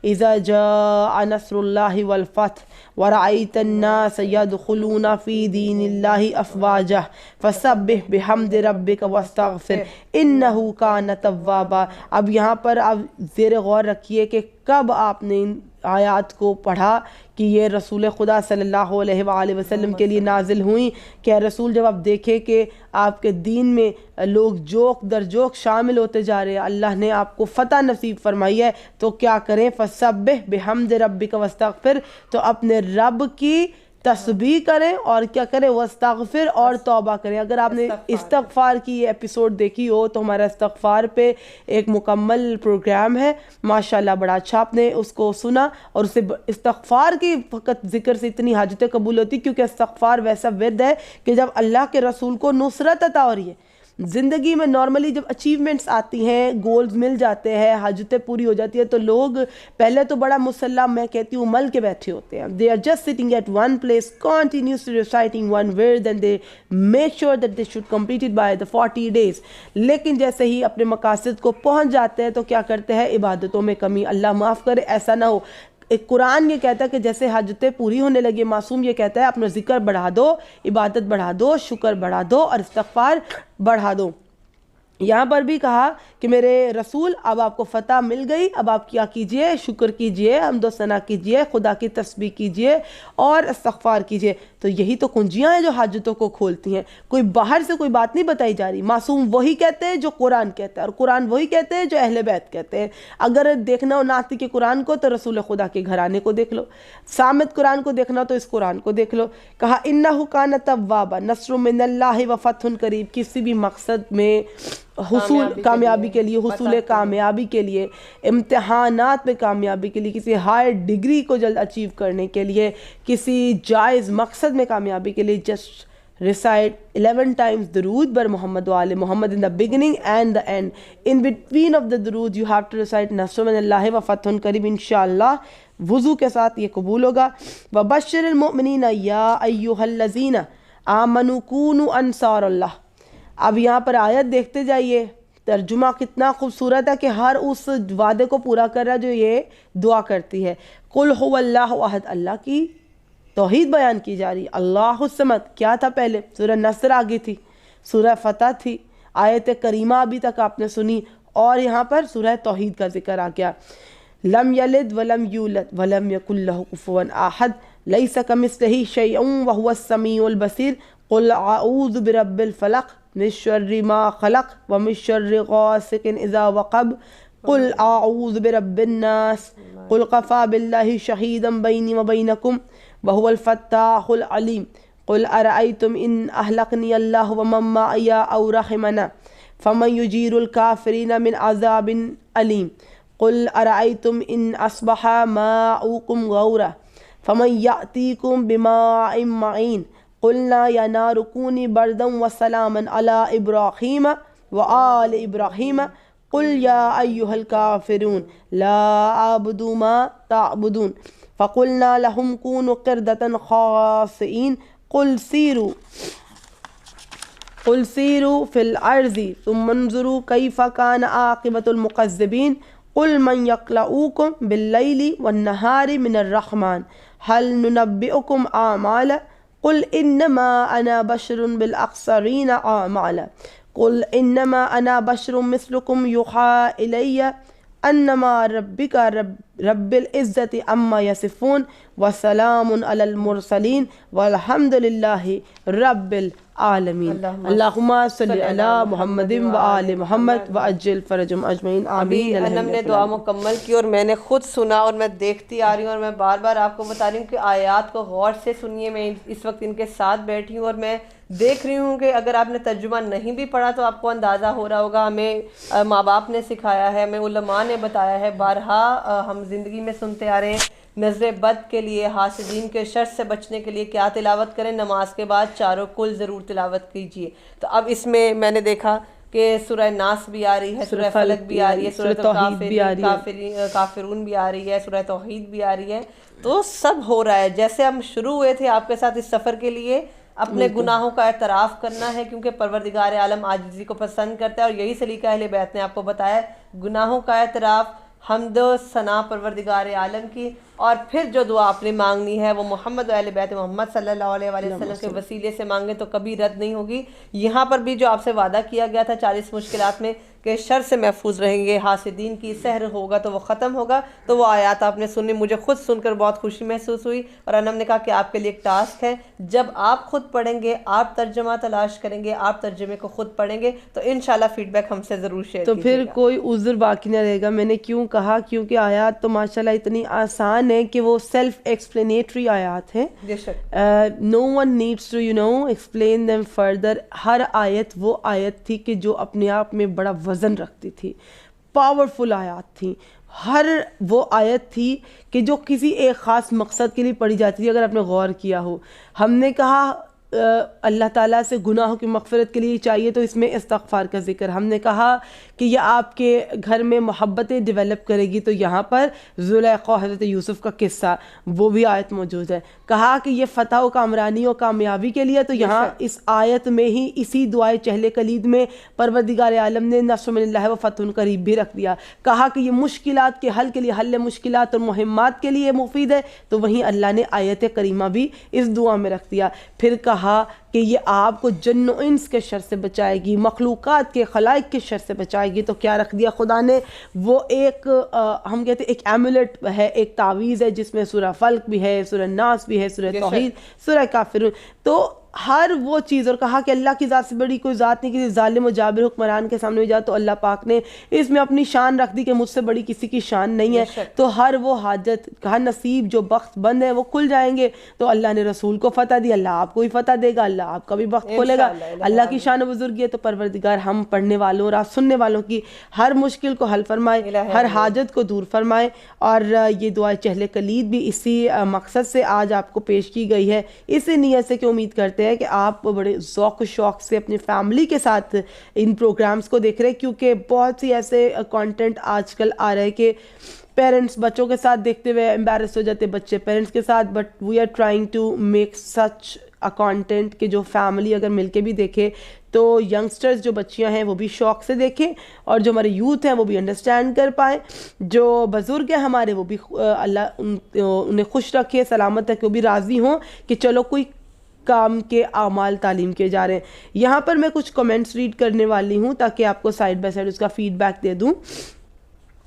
اذا جاء نصر اللہ والفتح ورأيت الناس يدخلون في دين الله افواجا فسبح بحمد ربك واستغفر انه كان توابا۔ اب یہاں پر آپ زیر غور رکھیے کہ کب آپ نے ان آیات کو پڑھا کہ یہ رسول خدا صلی اللہ علیہ وآلہ وسلم کے لیے نازل ہوئیں کہ رسول جب آپ دیکھیں کہ آپ کے دین میں لوگ جوک در جوک شامل ہوتے جا رہے ہیں، اللہ نے آپ کو فتح نصیب فرمائی ہے، تو کیا کریں؟ فسبح بحمد ربک واستغفر، تو اپنے رب کی تسبیح کریں اور کیا کریں؟ واستغفر، اور توبہ کریں۔ اگر آپ نے استغفار کی یہ ایپیسوڈ دیکھی ہو تو ہمارا استغفار پہ ایک مکمل پروگرام ہے ماشاءاللہ، بڑا اچھا آپ نے اس کو سنا، اور اسے استغفار کی فقط ذکر سے اتنی حاجتیں قبول ہوتی، کیونکہ استغفار ویسا ورد ہے کہ جب اللہ کے رسول کو نصرت عطا ہو رہی ہے زندگی میں، نارملی جب اچیومنٹس آتی ہیں، گولز مل جاتے ہیں، حاجتیں پوری ہو جاتی ہیں، تو لوگ پہلے تو بڑا مسلح میں کہتی ہوں مل کے بیٹھے ہوتے ہیں، they are just sitting at one place continuously reciting one word and they make sure that they should complete it by the 40 days۔ لیکن جیسے ہی اپنے مقاصد کو پہنچ جاتے ہیں تو کیا کرتے ہیں؟ عبادتوں میں کمی، اللہ معاف کرے ایسا نہ ہو۔ قرآن یہ کہتا ہے کہ جیسے حاجتیں پوری ہونے لگی، معصوم یہ کہتا ہے اپنا ذکر بڑھا دو، عبادت بڑھا دو، شکر بڑھا دو اور استغفار بڑھا دو۔ یہاں پر بھی کہا کہ میرے رسول اب آپ کو فتح مل گئی، اب آپ کیا کیجئے؟ شکر کیجئے، حمد و ثنا کیجئے، خدا کی تسبیح کیجئے اور استغفار کیجئے۔ تو یہی تو کنجیاں ہیں جو حاجتوں کو کھولتی ہیں، کوئی باہر سے کوئی بات نہیں بتائی جا رہی، معصوم وہی کہتے ہیں جو قرآن کہتا ہے، اور قرآن وہی کہتے ہیں جو اہل بیت کہتے ہیں۔ اگر دیکھنا ہو ناطق کے قرآن کو تو رسول خدا کے گھرانے کو دیکھ لو، صامت قرآن کو دیکھنا تو اس قرآن کو دیکھ لو۔ کہا انہ کان توابا، نصر من اللہ و فتح قریب، کسی بھی مقصد میں حصول کامیابی کے لیے، حصول کامیابی کے لیے، امتحانات میں کامیابی کے لیے، کسی ہائر ڈگری کو جلد اچیو کرنے کے لیے، کسی جائز مقصد میں کامیابی کے لیے، جسٹ recite 11 times درود بر محمد وآل محمد in the beginning and the end. In between of the درود you have to recite نصر من اللہ و فتح قریب، انشاءاللہ وضو کے ساتھ یہ قبول ہوگا۔ وبشر المؤمنین یا ایھا الذین آمنوا کونوا انصار اللہ۔ اب یہاں پر آیت دیکھتے جائیے، ترجمہ کتنا خوبصورت ہے کہ ہر اس وعدے کو پورا کر رہا ہے جو یہ دعا کرتی ہے. قل هو اللہ احد، اللہ کی توحید بیان کی جا رہی. اللہ الصمد کیا تھا پہلے؟ سورہ نصر آگے تھی، سورہ فتح تھی، آیت کریمہ ابھی تک آپ نے سنی، اور یہاں پر سورہ توحید کا ذکر آ گیا. لم یلد ولم یولد ولم یکن لہ کفوا احد لیس کمثلہ شیء وہو السمیع البصیر. قل اعوذ برب الفلق من شر ما خلق ومن شر غاسق اذا وقب. قل اعوذ برب الناس. قل کفی باللہ شہیدا بینی وبینکم وہو الفتاح العلیم. قل ارأیتم ان اہلکنی اللہ ومن معی او رحمنا فمن یجیر الکافرین من عذاب علیم. قل ارأیتم ان اصبح ماؤکم غورا فمن یأتیکم بماء معین. قلنا یا نار کونی بردا وسلاما علی ابراہیم وآل ابراہیم. قل یا ایہا الکافرون لا اعبد ما تعبدون. فقلنا لهم كونوا قردة خاسئين. قل سیروا فی الارض ثم انظروا کیف کان عاقبۃ المکذبین. قل من یکلؤکم باللیل والنہار من الرحمن هل ننبئکم اعمالا. قل انما انا بشر بالاخسرین اعمالا. قل انما انا بشر مثلکم یوحی الی انما ربک رب العزت عما یصفون وسلام علی المرسلین والحمد للہ رب العالمین. اللہم صلی علی محمد وآل محمد وعجل فرجہم اجمعین. آمین. انم نے دعا مکمل کی اور میں نے خود سنا اور میں دیکھتی آ رہی ہوں اور میں بار بار آپ کو بتا رہی ہوں کہ آیات کو غور سے سنیے. میں اس وقت ان کے ساتھ بیٹھی ہوں اور میں دیکھ رہی ہوں کہ اگر آپ نے ترجمہ نہیں بھی پڑھا تو آپ کو اندازہ ہو رہا ہوگا. ہمیں ماں باپ نے سکھایا ہے، ہمیں علماء نے بتایا ہے، بارہا ہم زندگی میں سنتے آ رہے ہیں. نظر بد کے لیے، حاسدین کے شر سے بچنے کے لیے کیا تلاوت کریں؟ نماز کے بعد چاروں کل ضرور تلاوت کیجیے. تو اب اس میں میں نے دیکھا کہ سورہ ناس بھی آ رہی ہے، سورہ فلق بھی آ رہی ہے، سورہ کافرون بھی آ رہی ہے، سورہ توحید بھی آ رہی ہے. تو سب ہو رہا ہے. جیسے ہم شروع ہوئے تھے آپ کے ساتھ اس سفر کے لیے اپنے گناہوں کا اعتراف کرنا ہے، کیونکہ پروردگار عالم عاجزی کو پسند کرتا ہے، اور یہی سلیقہ اہل بیت نے آپ کو بتایا. گناہوں کا اعتراف، حمد و ثنا پروردگار عالم کی، اور پھر جو دعا آپ نے مانگنی ہے وہ محمد و اہل بیت محمد صلی اللہ علیہ وآلہ وسلم کے وسیلے سے مانگیں تو کبھی رد نہیں ہوگی. یہاں پر بھی جو آپ سے وعدہ کیا گیا تھا 40 مشکلات میں کہ شر سے محفوظ رہیں گے، حاسدین کی سحر ہوگا تو وہ ختم ہوگا، تو وہ آیات آپ نے سنی. مجھے خود سن کر بہت خوشی محسوس ہوئی. اور انم نے کہا کہ آپ کے لیے ایک ٹاسک ہے، جب آپ خود پڑھیں گے، آپ ترجمہ تلاش کریں گے، آپ ترجمے کو خود پڑھیں گے تو انشاءاللہ فیڈ بیک ہم سے ضرور شیئر کیجیے گا. تو پھر کوئی عذر باقی نہ رہے گا. میں نے کیوں کہا؟ کیونکہ آیات تو ماشاءاللہ اتنی آسان ہے کہ وہ سیلف ایکسپلینیٹری آیات ہیں. No one needs to explain them further. ہر آیت وہ آیت تھی کہ جو اپنے آپ میں بڑا وزن رکھتی تھی، پاورفل آیات تھیں. ہر وہ آیت تھی کہ جو کسی ایک خاص مقصد کے لیے پڑھی جاتی تھی. اگر آپ نے غور کیا ہو، ہم نے کہا اللہ تعالیٰ سے گناہوں کی مغفرت کے لیے چاہیے تو اس میں استغفار کا ذکر. ہم نے کہا کہ یہ آپ کے گھر میں محبتیں ڈیولپ کرے گی تو یہاں پر زلیخا حضرت یوسف کا قصہ وہ بھی آیت موجود ہے. کہا کہ یہ فتح و کامرانی و کامیابی کے لیے تو یہاں اس آیت میں ہی اسی دعائے چہل کلید میں پروردگار عالم نے نصر من اللہ و فتح قریب بھی رکھ دیا. کہا کہ یہ مشکلات کے حل کے لیے، حل مشکلات اور مہمات کے لیے مفید ہے تو وہیں اللہ نے آیت کریمہ بھی اس دعا میں رکھ دیا. پھر کہا کہ یہ آپ کو جن و انس کے شر سے بچائے گی، مخلوقات کے خلائق کے شر سے بچائے گی. تو کیا رکھ دیا خدا نے؟ وہ ایک ہم کہتے ہیں ایک ایمولیٹ ہے، ایک تعویذ ہے جس میں سورہ فلق بھی ہے، سورہ ناس بھی ہے، سورہ توحید، سورہ کافرون. تو ہر وہ چیز، اور کہا کہ اللہ کی ذات سے بڑی کوئی ذات نہیں. کسی ظالم و جابر حکمران کے سامنے بھی جاؤ تو اللہ پاک نے اس میں اپنی شان رکھ دی کہ مجھ سے بڑی کسی کی شان نہیں ہے. تو ہر وہ حاجت، کہا نصیب جو بخت بند ہے وہ کھل جائیں گے. تو اللہ نے رسول کو فتح دی، اللہ آپ کو بھی فتح دے گا، اللہ آپ کا بھی بخت کھولے گا. اللہ کی شان و بزرگی ہے. تو پروردگار ہم پڑھنے والوں اور آپ سننے والوں کی ہر مشکل کو حل فرمائے، ہر حاجت کو دور فرمائے. اور یہ دعا چہل کلید بھی اسی مقصد سے آج آپ کو پیش کی گئی ہے، اسی نیت سے کہ امید کرتے ہیں کہ آپ بڑے ذوق و شوق سے اپنی فیملی کے ساتھ ان پروگرامز کو دیکھ رہے ہیں. کیونکہ بہت سی ایسے کانٹینٹ آج کل آ رہے ہیں کہ پیرنٹس بچوں کے ساتھ دیکھتے ہوئے امبیرس ہو جاتے بچے پیرنٹس کے ساتھ. But we are trying to make such content کہ جو فیملی اگر مل کے بھی دیکھے تو ینگسٹرز جو بچیاں ہیں وہ بھی شوق سے دیکھیں اور جو ہمارے یوتھ ہیں وہ بھی انڈرسٹینڈ کر پائیں, جو بزرگ ہیں ہمارے وہ بھی اللہ انہیں خوش رکھے, سلامت رکھے, وہ بھی راضی ہوں کہ چلو کوئی کام کے اعمال تعلیم کیے جا رہے ہیں. یہاں پر میں کچھ کمنٹس ریڈ کرنے والی ہوں تاکہ آپ کو سائڈ بائی سائڈ اس کا فیڈ بیک دے دوں.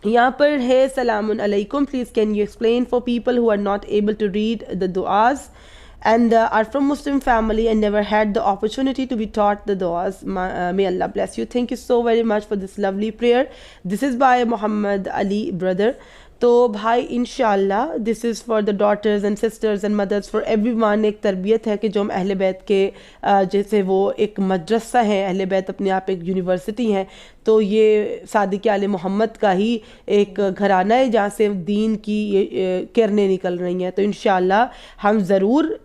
یہاں پر ہے السلام علیکم, please can you explain for people who are not able to read the دعاز and are from Muslim family and never had the opportunity to be taught the du'as. May Allah bless you. Thank you so very much for this lovely prayer. This is by Muhammad Ali brother. تو بھائی انشاءاللہ this is for the daughters and sisters and mothers for everyone. ایک تربیت ہے کہ جو ہم اہل بیت کے جیسے وہ ایک مدرسہ ہے, اہل بیت اپنے آپ ایک یونیورسٹی ہیں, تو یہ صادق آل محمد کا ہی ایک گھرانہ ہے جہاں سے دین کی کرنیں نکل رہی ہیں. تو انشاءاللہ ہم ضرور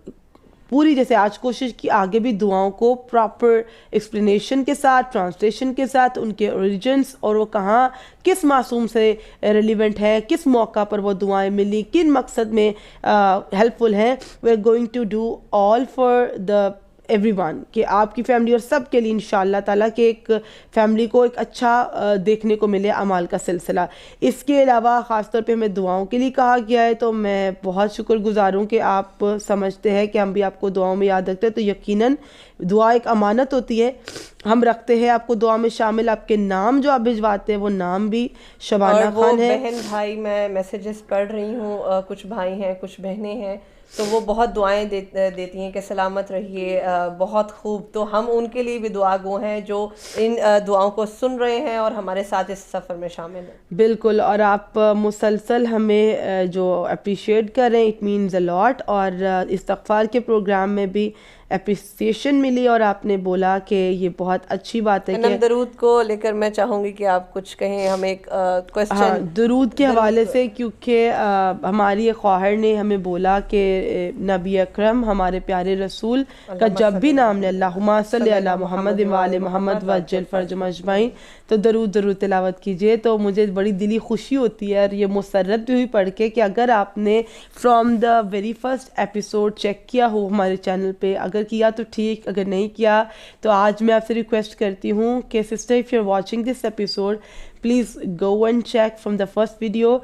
پوری جیسے آج کوشش کی آگے بھی دعاؤں کو پراپر ایکسپلینیشن کے ساتھ, ٹرانسلیشن کے ساتھ, ان کے اوریجنس اور وہ کہاں کس معصوم سے ریلیونٹ ہے, کس موقع پر وہ دعائیں ملی, کن مقصد میں ہیلپ فل ہیں. We are going to do all for the everyone ون, کہ آپ کی فیملی اور سب کے لیے انشاءاللہ تعالیٰ کہ ایک فیملی کو ایک اچھا دیکھنے کو ملے اعمال کا سلسلہ. اس کے علاوہ خاص طور پہ ہمیں دعاؤں کے لیے کہا گیا ہے, تو میں بہت شکر گزار ہوں کہ آپ سمجھتے ہیں کہ ہم بھی آپ کو دعاؤں میں یاد رکھتے ہیں. تو یقیناً دعا ایک امانت ہوتی ہے, ہم رکھتے ہیں آپ کو دعا میں شامل. آپ کے نام جو آپ بھجواتے ہیں وہ نام بھی شبانہ خان ہے. بہن بھائی میں میسیجز پڑھ رہی ہوں, کچھ بھائی ہیں کچھ بہنیں ہیں, تو وہ بہت دعائیں دیتی ہیں کہ سلامت رہیے, بہت خوب. تو ہم ان کے لیے بھی دعا گو ہیں جو ان دعاؤں کو سن رہے ہیں اور ہمارے ساتھ اس سفر میں شامل ہیں. بالکل, اور آپ مسلسل ہمیں جو اپریشیٹ کر رہے ہیں, اٹ مینز اے لاٹ. اور استغفار کے پروگرام میں بھی اپریسیشن ملی اور آپ نے بولا کہ یہ بہت اچھی بات ہے. کہ درود کو لے کر میں چاہوں گی کہ آپ کچھ کہیں, ہمیں ایک کوسچن درود کے حوالے سے, کیونکہ ہماری ایک خواہر نے ہمیں بولا کہ نبی اکرم ہمارے پیارے رسول کا جب بھی نام لے اللہم صلی علی محمد و آل محمد وعجل فرجہم اجمعین, تو درود تلاوت کیجئے. تو مجھے بڑی دلی خوشی ہوتی ہے اور یہ مسرت بھی ہوئی پڑھ کے کہ اگر آپ نے from the very first episode check کیا ہو ہمارے چینل پہ, اگر کیا تو ٹھیک, اگر نہیں کیا تو آج میں آپ سے ریکویسٹ کرتی ہوں کہ sister if you are watching this episode please go and check from the first video.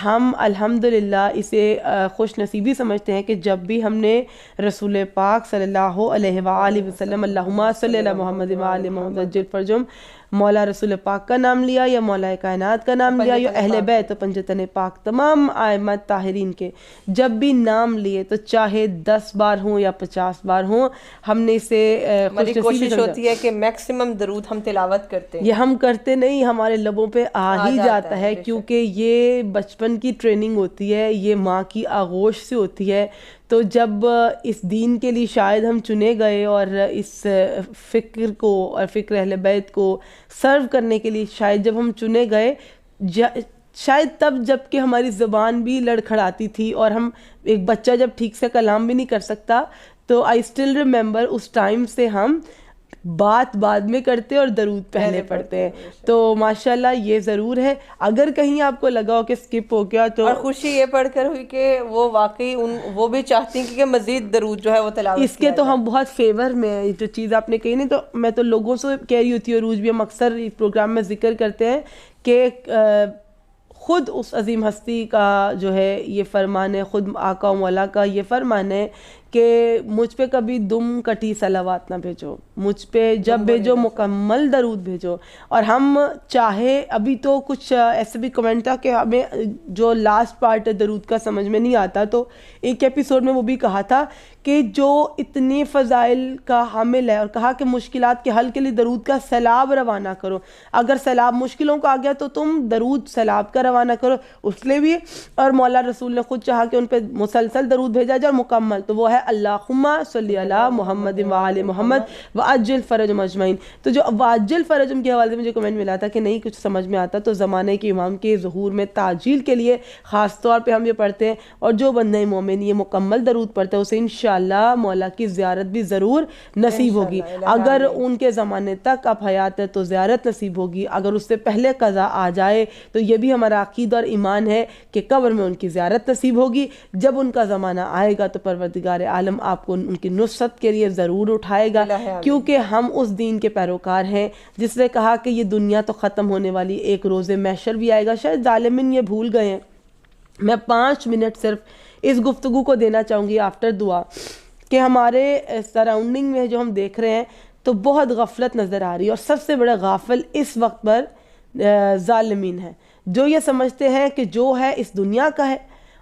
ہم الحمدللہ اسے خوش نصیبی سمجھتے ہیں کہ جب بھی ہم نے رسول پاک صلی اللہ علیہ وآلہ وسلم اللہم صلی علی محمد و آل محمد وعجل فرجہم مولا رسول پاک کا نام لیا یا مولا کائنات کا نام لیا یا اہل بیت پنجتن پاک تمام ائمت طاہرین کے جب بھی نام لیے تو چاہے 10 بار ہوں یا 50 بار ہوں, ہم نے اسے ہماری کوشش ہوتی ہے کہ میکسیمم درود ہم تلاوت کرتے ہیں. یہ ہم کرتے نہیں, ہمارے لبوں پہ آ ہی جاتا ہے کیونکہ یہ بچپن کی ٹریننگ ہوتی ہے, یہ ماں کی آغوش سے ہوتی ہے. تو جب اس دین کے لیے شاید ہم چنے گئے اور اس فکر کو اور فکر اہل بیت کو سرو کرنے کے لیے شاید جب ہم چنے گئے, شاید تب جب کہ ہماری زبان بھی لڑکھڑاتی تھی اور ہم ایک بچہ جب ٹھیک سے کلام بھی نہیں کر سکتا, تو آئی اسٹل ریممبر اس ٹائم سے ہم بات بعد میں کرتے اور درود پہلے پڑھتے ہیں. تو ماشاءاللہ یہ ضرور ہے. اگر کہیں آپ کو لگا ہو کہ سکپ ہو گیا تو, اور خوشی یہ پڑھ کر ہوئی کہ وہ واقعی وہ بھی چاہتی ہیں کہ مزید درود جو ہے وہ تلاوت اس کے تو ہم بہت فیور میں, جو چیز آپ نے کہی نہیں, تو میں تو لوگوں سے کہہ رہی ہوتی ہوں, روز بھی ہم اکثر پروگرام میں ذکر کرتے ہیں کہ خود اس عظیم ہستی کا جو ہے یہ فرمان ہے, خود آقا و مولا کا یہ فرمان ہے کہ مجھ پہ کبھی دم کٹی صلوات نہ بھیجو, مجھ پہ جب بھیجو مکمل درود بھیجو. اور ہم چاہے ابھی تو کچھ ایسے بھی کمنٹ تھا کہ ہمیں جو لاسٹ پارٹ ہے درود کا سمجھ میں نہیں آتا, تو ایک ایپیسوڈ میں وہ بھی کہا تھا کہ جو اتنے فضائل کا حامل ہے, اور کہا کہ مشکلات کے حل کے لیے درود کا سیلاب روانہ کرو. اگر سیلاب مشکلوں کا آ گیا تو تم درود سیلاب کا روانہ کرو, اس لیے بھی. اور مولا رسول نے خود چاہا کہ ان پہ مسلسل درود بھیجا جائے اور مکمل, تو وہ ہے اللہم صلی علی محمد و آل محمد وعجل فرجہم اجمعین. تو جو وعجل فرجہم کے حوالے سے مجھے کمنٹ ملا تھا کہ نہیں کچھ سمجھ میں آتا, تو زمانے کے امام کے ظہور میں تعجیل کے لیے خاص طور پہ ہم یہ پڑھتے ہیں. اور جو بندہ مومن یہ مکمل درود پڑھتا ہے اسے انشاءاللہ مولا کی زیارت بھی ضرور نصیب ہوگی. اگر ان کے زمانے تک اب حیات ہے تو زیارت نصیب ہوگی, اگر اس سے پہلے قضا آ جائے تو یہ بھی ہمارا عقیدہ اور ایمان ہے کہ قبر میں ان کی زیارت نصیب ہوگی. جب ان کا زمانہ آئے گا تو پروردگار عالم آپ کو ان کی نصرت کے لیے ضرور اٹھائے گا، کیونکہ ہم اس دین کے پیروکار ہیں جس نے کہا کہ یہ دنیا تو ختم ہونے والی، ایک روز محشر بھی آئے گا۔ شاید ظالمین یہ بھول گئے ہیں۔ میں 5 منٹ صرف اس گفتگو کو دینا چاہوں گی آفٹر دعا، کہ ہمارے سراؤنڈنگ میں جو ہم دیکھ رہے ہیں تو بہت غفلت نظر آ رہی ہے، اور سب سے بڑا غافل اس وقت پر ظالمین ہیں، جو یہ سمجھتے ہیں کہ جو ہے اس دنیا کا ہے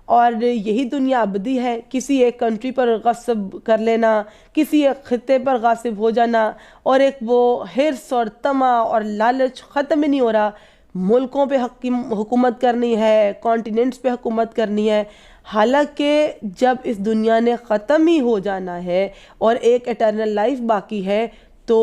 اور یہی دنیا ابدی ہے۔ کسی ایک کنٹری پر غصب کر لینا، کسی ایک خطے پر غاصب ہو جانا، اور ایک وہ حرص اور طمع اور لالچ ختم ہی نہیں ہو رہا۔ ملکوں پہ حکومت کرنی ہے، کانٹیننٹس پہ حکومت کرنی ہے، حالانکہ جب اس دنیا نے ختم ہی ہو جانا ہے اور ایک ایٹرنل لائف باقی ہے تو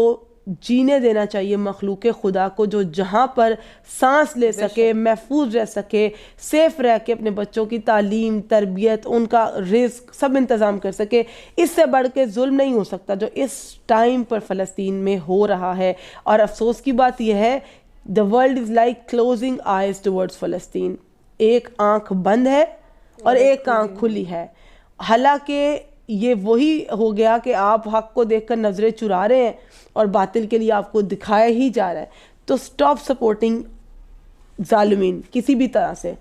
جینے دینا چاہیے مخلوق خدا کو، جو جہاں پر سانس لے سکے، محفوظ رہ سکے، سیف رہ کے اپنے بچوں کی تعلیم، تربیت، ان کا رزق سب انتظام کر سکے۔ اس سے بڑھ کے ظلم نہیں ہو سکتا جو اس ٹائم پر فلسطین میں ہو رہا ہے۔ اور افسوس کی بات یہ ہے، the world is like closing eyes towards فلسطین، ایک آنکھ بند ہے اور ایک آنکھ کھلی ہے۔ حالانکہ یہ وہی ہو گیا کہ آپ حق کو دیکھ کر نظریں چرا رہے ہیں اور باطل کے لیے آپ کو دکھایا ہی جا رہا ہے۔ تو سٹاپ سپورٹنگ ظالمین کسی بھی طرح سے۔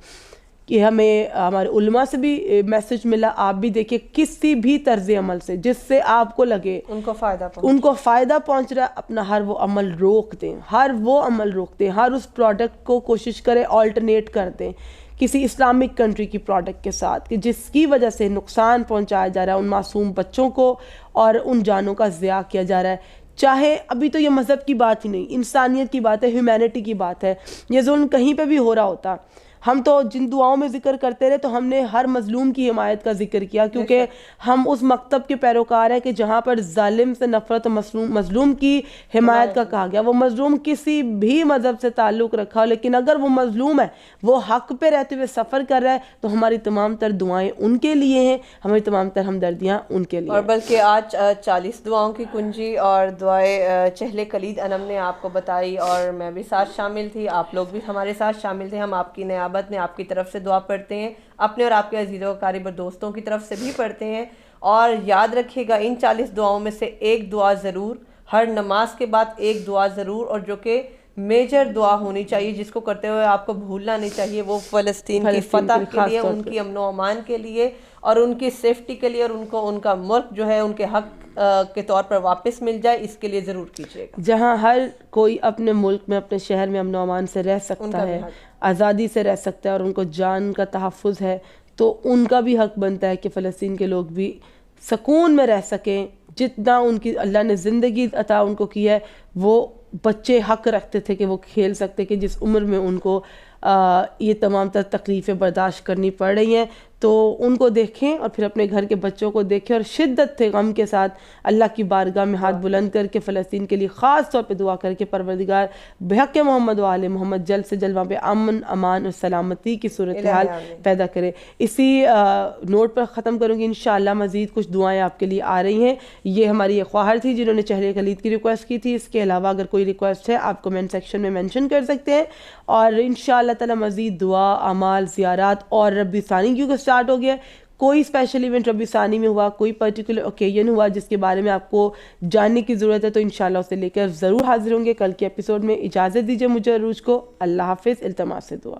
کہ ہمیں ہمارے علماء سے بھی میسج ملا، آپ بھی دیکھیں کسی بھی طرز عمل سے جس سے آپ کو لگے ان کو فائدہ پہنچ رہا ہے، اپنا ہر وہ عمل روک دیں، ہر وہ عمل روک دیں، ہر اس پروڈکٹ کو کوشش کریں آلٹرنیٹ کر دیں کسی اسلامک کنٹری کی پروڈکٹ کے ساتھ، کہ جس کی وجہ سے نقصان پہنچایا جا رہا ہے ان معصوم بچوں کو اور ان جانوں کا ضیاع کیا جا رہا ہے۔ چاہے ابھی تو یہ مذہب کی بات ہی نہیں، انسانیت کی بات ہے، ہیومینٹی کی بات ہے۔ یہ ظلم کہیں پہ بھی ہو رہا ہوتا، ہم تو جن دعاؤں میں ذکر کرتے رہے تو ہم نے ہر مظلوم کی حمایت کا ذکر کیا، کیونکہ ہم اس مکتب کے پیروکار ہیں کہ جہاں پر ظالم سے نفرت، مظلوم کی حمایت کا کہا گیا۔ وہ مظلوم کسی بھی مذہب سے تعلق رکھا ہو، لیکن اگر وہ مظلوم ہے، وہ حق پہ رہتے ہوئے سفر کر رہا ہے، تو ہماری تمام تر دعائیں ان کے لیے ہیں، ہماری تمام تر ہمدردیاں ان کے لیے۔ اور بلکہ آج 40 دعاؤں کی کنجی اور دعائے چہل کلید انم نے آپ کو بتائی، اور میں بھی ساتھ شامل تھی، آپ لوگ بھی ہمارے ساتھ شامل تھے۔ ہم آپ کی نیابت میں آپ کی طرف سے دعا پڑھتے ہیں، اپنے اور آپ کے عزیز و قریب دوستوں کی طرف سے بھی پڑھتے ہیں۔ اور یاد رکھیے گا ان 40 دعاؤں میں سے ایک دعا ضرور، ہر نماز کے بعد ایک دعا ضرور، اور جو کہ میجر دعا ہونی چاہیے، جس کو کرتے ہوئے آپ کو بھولنا نہیں چاہیے، وہ فلسطین کی فتح کے لیے، ان کی امن و امان کے لیے، اور ان کی سیفٹی کے لیے، اور ان کو ان کا ملک جو ہے ان کے حق کے طور پر واپس مل جائے، اس کے لیے ضرور کیجیے گا۔ جہاں ہر کوئی اپنے ملک میں، اپنے شہر میں امن و امان سے رہ سکتا ہے، آزادی سے رہ سکتا ہے، اور ان کو جان کا تحفظ ہے، تو ان کا بھی حق بنتا ہے کہ فلسطین کے لوگ بھی سکون میں رہ سکیں۔ جتنا ان کی اللہ نے زندگی عطا ان کو کی ہے، وہ بچے حق رکھتے تھے کہ وہ کھیل سکتے، کہ جس عمر میں ان کو یہ تمام تر تکلیفیں برداشت کرنی پڑ رہی ہیں، تو ان کو دیکھیں اور پھر اپنے گھر کے بچوں کو دیکھیں، اور شدت تھے غم کے ساتھ اللہ کی بارگاہ میں ہاتھ بلند کر کے فلسطین کے لیے خاص طور پہ دعا کر کے پروردگار بحق محمد و آل محمد جلد سے جلد وہاں پہ امن، امان اور سلامتی کی صورتحال پیدا کرے۔ اسی نوٹ پر ختم کروں گی، انشاءاللہ مزید کچھ دعائیں آپ کے لیے آ رہی ہیں۔ یہ ہماری ایک خواہر تھی جنہوں نے چہرے کلید کی ریکویسٹ کی تھی، اس کے علاوہ اگر کوئی ریکویسٹ ہے آپ کمنٹ سیکشن میں مینشن کر سکتے ہیں، اور انشاءاللہ تعالی مزید دعا، اعمال، زیارات اور ربی ثانی کیونکہ سٹارٹ ہو گیا، کوئی اسپیشل ایونٹ ربی ثانی میں ہوا، کوئی پرٹیکولر اوکیجن ہوا جس کے بارے میں آپ کو جاننے کی ضرورت ہے، تو انشاءاللہ اسے لے کر ضرور حاضر ہوں گے۔ کل کے ایپیسوڈ میں اجازت دیجیے مجھے عروج کو۔ اللہ حافظ، التماس سے دعا۔